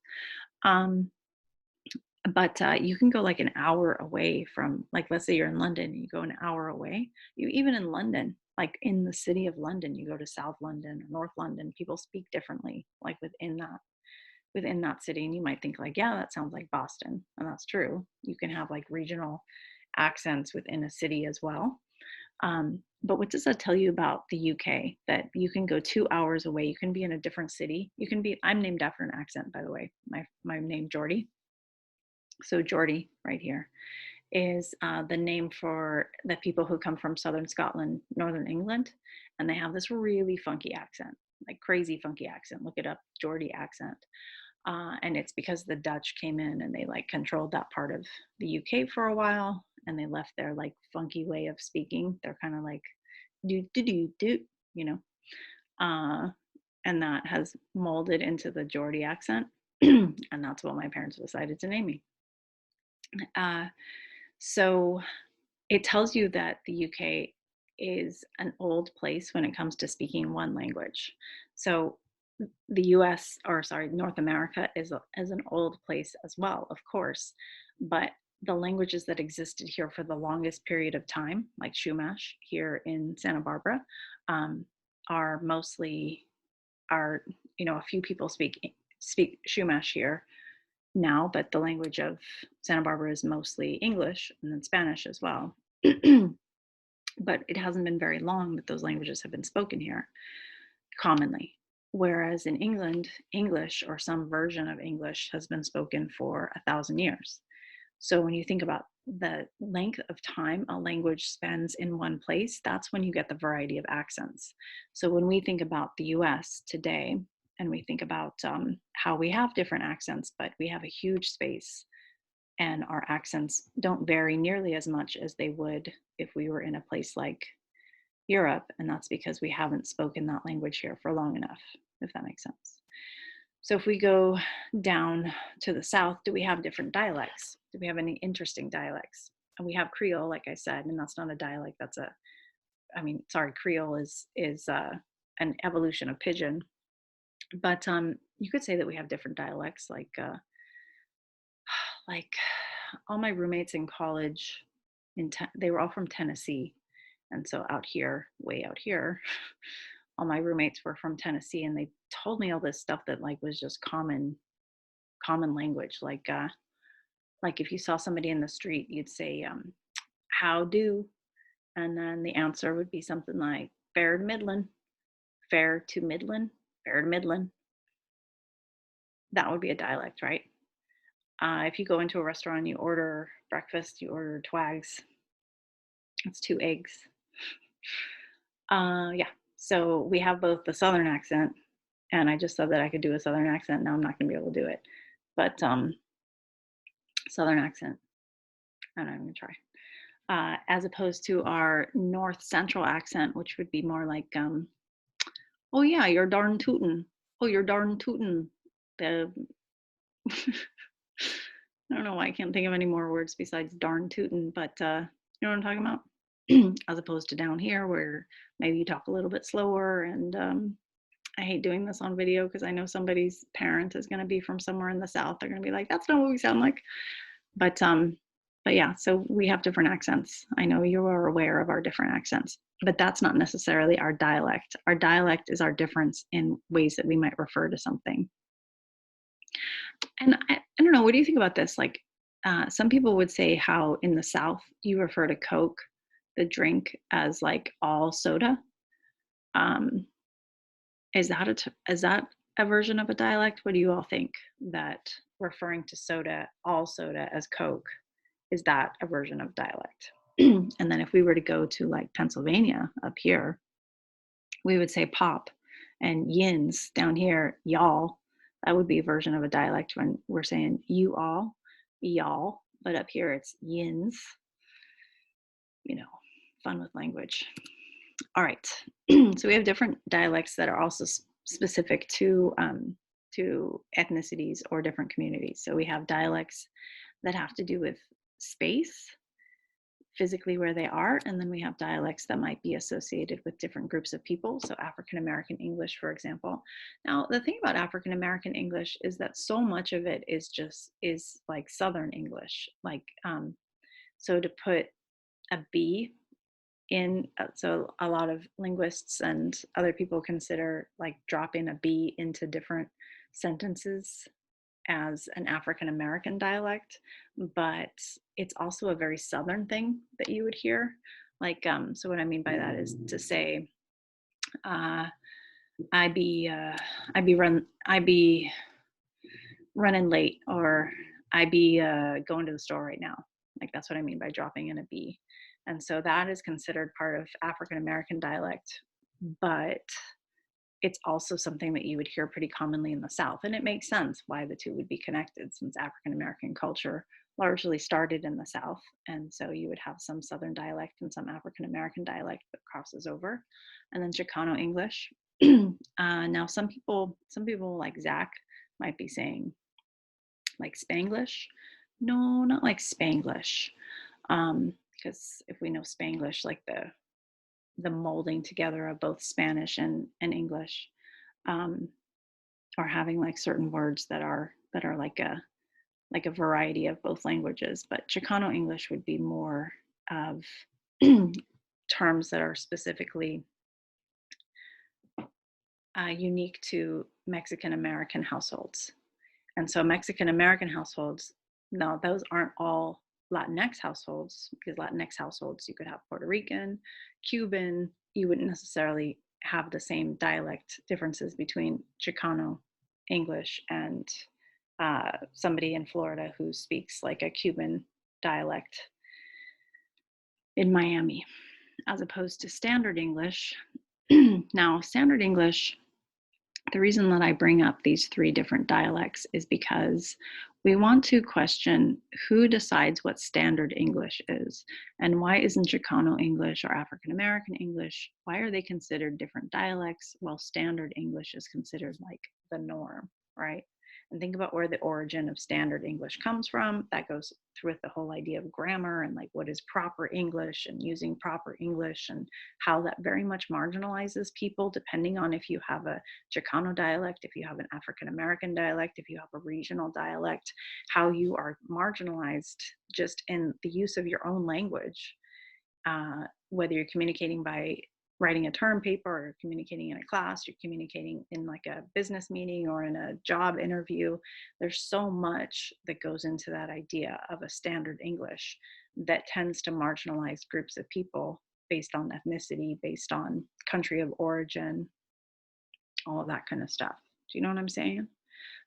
But you can go like an hour away from, like, let's say you're in London, you go an hour away. Even in London, like in the city of London, you go to South London or North London, people speak differently, like within that city. And you might think like, yeah, that sounds like Boston. And that's true. You can have like regional accents within a city as well. But what does that tell you about the UK? That you can go 2 hours away, you can be in a different city. I'm named after an accent, by the way. My name, Geordie. So Geordie right here is the name for the people who come from southern Scotland, northern England, and they have this really funky accent, like crazy funky accent. Look it up, Geordie accent. And it's because the Dutch came in and they like controlled that part of the UK for a while, and they left their like funky way of speaking. They're kind of like do do do do, you know, and that has molded into the Geordie accent, and that's what my parents decided to name me. Uh, so it tells you that the UK is an old place when it comes to speaking one language. So the US, or sorry, North America is an old place as well, of course, but the languages that existed here for the longest period of time, like Chumash here in Santa Barbara, um, are mostly are a few people speak Chumash here now, but the language of Santa Barbara is mostly English and then Spanish as well. But it hasn't been very long that those languages have been spoken here commonly. Whereas in England, English or some version of English has been spoken for 1,000 years. So when you think about the length of time a language spends in one place, that's when you get the variety of accents. So when we think about the US today, and we think about how we have different accents, but we have a huge space and our accents don't vary nearly as much as they would if we were in a place like Europe. And that's because we haven't spoken that language here for long enough, if that makes sense. So if we go down to the South, do we have different dialects? Do we have any interesting dialects? And we have Creole, like I said, and that's not a dialect. Creole is an evolution of Pidgin. But you could say that we have different dialects, like all my roommates in college, they were all from Tennessee, and so way out here, all my roommates were from Tennessee, and they told me all this stuff that like was just common language. Like if you saw somebody in the street, you'd say, "How do," and then the answer would be something like "fair to Midland," "fair to Midland," "fair to Midland." That would be a dialect, right? If you go into a restaurant and you order breakfast, you order twags. It's 2 eggs. Yeah. So we have both the Southern accent, and I just said that I could do a Southern accent. Now I'm not going to be able to do it, but Southern accent, and I'm going to try. As opposed to our North Central accent, which would be more like, "Oh yeah, you're darn tootin'. Oh, you're darn tootin'." The I don't know why I can't think of any more words besides darn tootin', but you know what I'm talking about? As opposed to down here where maybe you talk a little bit slower. And I hate doing this on video because I know somebody's parent is going to be from somewhere in the South. They're going to be like, that's not what we sound like. But yeah, so we have different accents. I know you are aware of our different accents, but that's not necessarily our dialect. Our dialect is our difference in ways that we might refer to something. And I don't know, what do you think about this? Like, some people would say how in the South you refer to Coke, the drink, as like all soda. Um, is that a version of a dialect? What do you all think? That referring to soda, all soda, as Coke, is that a version of dialect? And then if we were to go to like Pennsylvania up here, we would say pop, and yins down here, y'all. That would be a version of a dialect when we're saying you all, y'all, but up here it's yins. You know, fun with language. All right, so we have different dialects that are also specific to ethnicities or different communities. So we have dialects that have to do with space, physically where they are, and then we have dialects that might be associated with different groups of people. So African American English, for example. Now, the thing about African American English is that so much of it is like Southern English. Like, so to put a B in, so a lot of linguists and other people consider like dropping a B into different sentences as an African American dialect, but it's also a very Southern thing that you would hear. Like, so what I mean by that is to say, I be running late, or I be going to the store right now. Like, that's what I mean by dropping in a B. And so that is considered part of African American dialect, but it's also something that you would hear pretty commonly in the South. And it makes sense why the two would be connected, since African American culture largely started in the South. And so you would have some Southern dialect and some African American dialect that crosses over. And then Chicano English. Now some people like Zach might be saying like Spanglish. No, not like Spanglish. Because if we know Spanglish, like the molding together of both Spanish and English, or having like certain words that are like a variety of both languages. But Chicano English would be more of terms that are specifically unique to Mexican American households. And so Mexican American households, no, those aren't all Latinx households, because Latinx households, you could have Puerto Rican, Cuban, you wouldn't necessarily have the same dialect differences between Chicano English and somebody in Florida who speaks like a Cuban dialect in Miami, as opposed to Standard English. Now, Standard English, the reason that I bring up these three different dialects is because we want to question who decides what Standard English is, and why isn't Chicano English or African American English, why are they considered different dialects while Standard English is considered like the norm, right? And think about where the origin of Standard English comes from. That goes through with the whole idea of grammar and like what is proper English and using proper English, and how that very much marginalizes people depending on if you have a Chicano dialect, if you have an African American dialect, if you have a regional dialect, how you are marginalized just in the use of your own language, whether you're communicating by writing a term paper, or communicating in a class, you're communicating in like a business meeting or in a job interview. There's so much that goes into that idea of a Standard English that tends to marginalize groups of people based on ethnicity, based on country of origin, all of that kind of stuff. Do you know what I'm saying?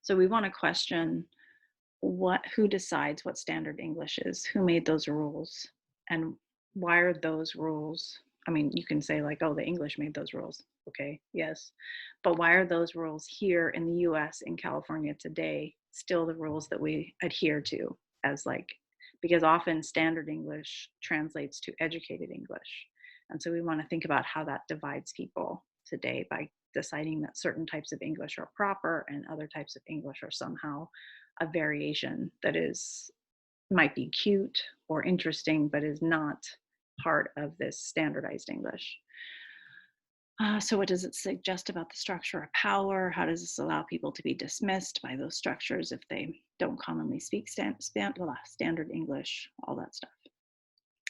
So we want to question who decides what Standard English is, who made those rules, and why are those rules, I mean, you can say like, oh, the English made those rules. Okay, yes. But why are those rules here in the US, in California today, still the rules that we adhere to as like, because often Standard English translates to educated English. And so we want to think about how that divides people today by deciding that certain types of English are proper and other types of English are somehow a variation that might be cute or interesting, but is not part of this standardized English. So what does it suggest about the structure of power? How does this allow people to be dismissed by those structures if they don't commonly speak standard English, all that stuff.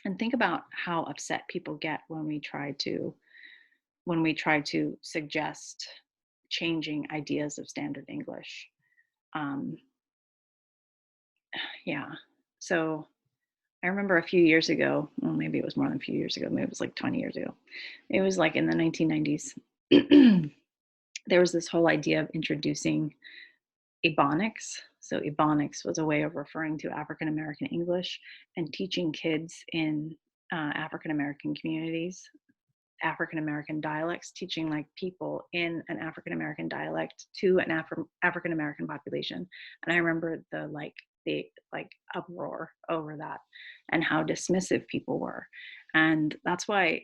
And think about how upset people get when we try to suggest changing ideas of standard English. Yeah, so I remember a few years ago, well, maybe it was more than a few years ago, maybe it was like 20 years ago. It was like in the 1990s. There was this whole idea of introducing Ebonics. So Ebonics was a way of referring to African American English and teaching kids in African American communities African American dialects, teaching like people in an African American dialect to an African American population. And I remember the uproar over that and how dismissive people were. And that's why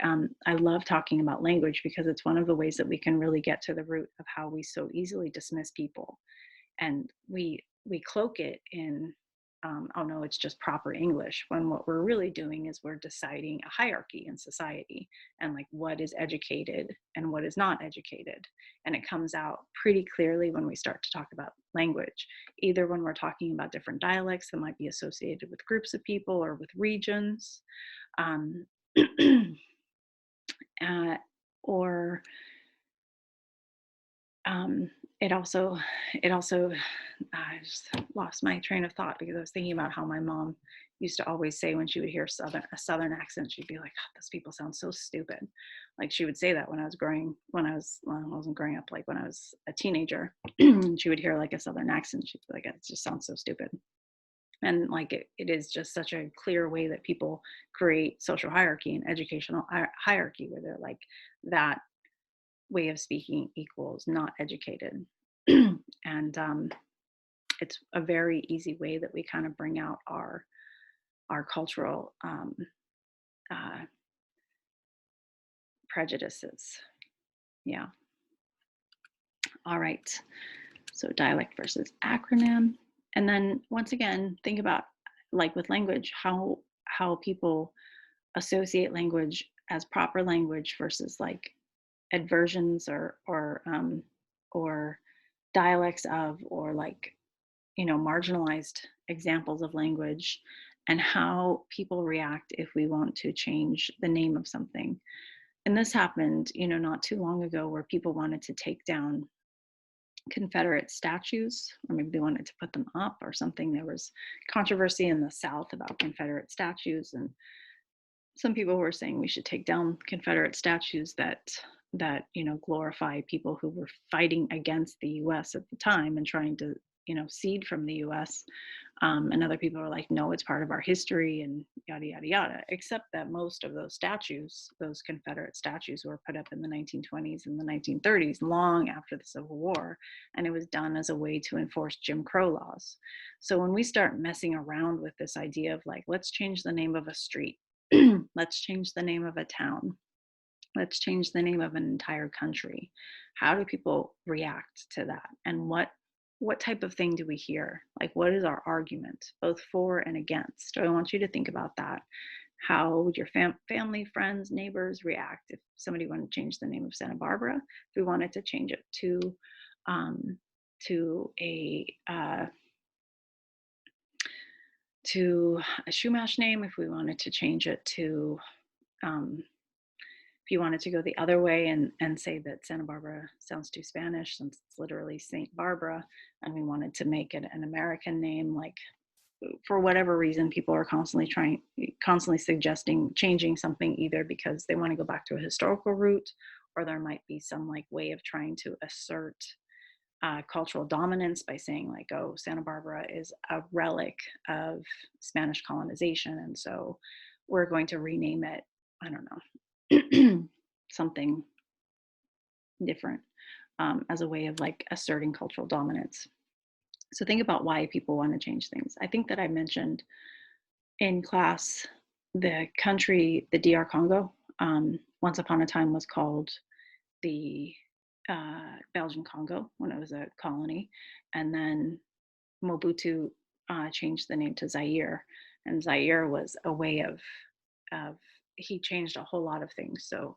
I love talking about language, because it's one of the ways that we can really get to the root of how we so easily dismiss people, and we cloak it in oh no, it's just proper English, when what we're really doing is we're deciding a hierarchy in society, and like what is educated and what is not educated. And it comes out pretty clearly when we start to talk about language, either when we're talking about different dialects that might be associated with groups of people or with regions, um, or um, it also I just lost my train of thought, because I was thinking about how my mom used to always say when she would hear a southern accent, she'd be like, "Oh, those people sound so stupid." Like she would say that when I wasn't growing up, like when I was a teenager, she would hear like a southern accent, she'd be like, "It just sounds so stupid." And like it is just such a clear way that people create social hierarchy and educational hierarchy, where they're like, that way of speaking equals not educated. And it's a very easy way that we kind of bring out our cultural uh, prejudices. Yeah. All right. So dialect versus acronym. And then once again, think about, like with language, how people associate language as proper language versus like adversions or dialects of, or like, you know, marginalized examples of language, and how people react if we want to change the name of something. And this happened, you know, not too long ago, where people wanted to take down Confederate statues, or maybe they wanted to put them up or something. There was controversy in the South about Confederate statues, and some people were saying we should take down Confederate statues that you know, glorify people who were fighting against the U.S. at the time and trying to, you know, cede from the U.S. And other people are like, no, it's part of our history and yada yada yada. Except that most of those statues, those Confederate statues, were put up in the 1920s and the 1930s, long after the Civil War, and it was done as a way to enforce Jim Crow laws. So when we start messing around with this idea of like, let's change the name of a street, let's change the name of a town, let's change the name of an entire country, how do people react to that? And what type of thing do we hear? Like, what is our argument, both for and against? So I want you to think about that. How would your family, friends, neighbors react if somebody wanted to change the name of Santa Barbara? If we wanted to change it um, to a Chumash name, if we wanted to change it to um, if you wanted to go the other way and say that Santa Barbara sounds too Spanish, since it's literally Saint Barbara, and we wanted to make it an American name, like for whatever reason, people are constantly suggesting changing something, either because they want to go back to a historical root, or there might be some like way of trying to assert cultural dominance by saying like, oh, Santa Barbara is a relic of Spanish colonization, and so we're going to rename it, I don't know, something different, as a way of like asserting cultural dominance. So think about why people want to change things. I think that I mentioned in class the country, the DR Congo, once upon a time was called the Belgian Congo when it was a colony, and then Mobutu changed the name to Zaire, and Zaire was a way of he changed a whole lot of things. So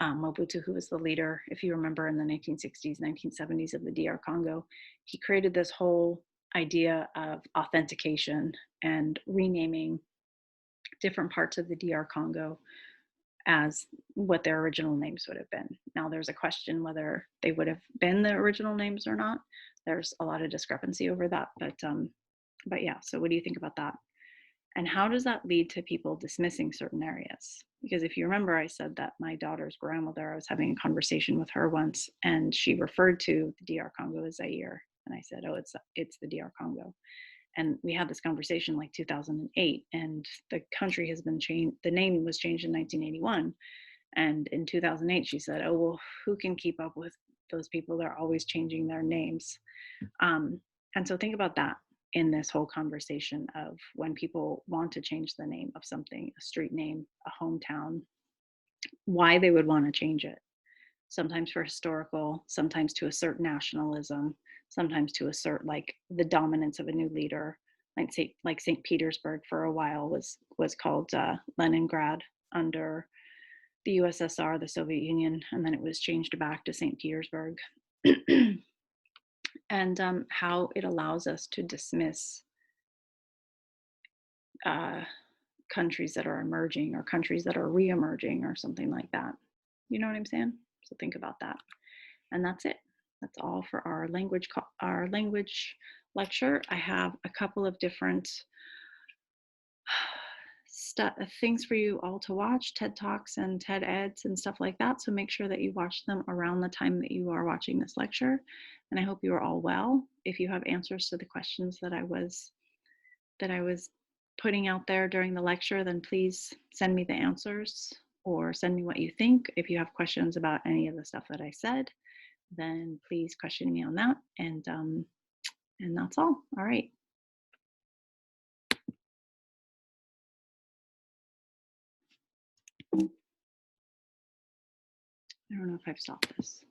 Mobutu, who was the leader, if you remember, in the 1960s, 1970s of the DR Congo, he created this whole idea of authentication and renaming different parts of the DR Congo as what their original names would have been. Now, there's a question whether they would have been the original names or not. There's a lot of discrepancy over that, but yeah. So, what do you think about that? And how does that lead to people dismissing certain areas? Because if you remember, I said that my daughter's grandmother, I was having a conversation with her once, and she referred to the DR Congo as Zaire. And I said, oh, it's the DR Congo. And we had this conversation like 2008, and the country has been changed. The name was changed in 1981. And in 2008, she said, oh, well, who can keep up with those people? They're always changing their names. And so think about that in this whole conversation of when people want to change the name of something, a street name, a hometown, why they would want to change it. Sometimes for historical, sometimes to assert nationalism, sometimes to assert like the dominance of a new leader. Like St. Petersburg for a while was called Leningrad under the USSR, the Soviet Union, and then it was changed back to St. Petersburg. And how it allows us to dismiss countries that are emerging or countries that are re-emerging or something like that. You know what I'm saying? So think about that. And that's it. That's all for our language lecture. I have a couple of different things for you all to watch, TED Talks and TED Eds and stuff like that. So make sure that you watch them around the time that you are watching this lecture. And I hope you are all well. If you have answers to the questions that I was putting out there during the lecture, then please send me the answers or send me what you think. If you have questions about any of the stuff that I said, then please question me on that. And that's all. All right. I don't know if I've stopped this.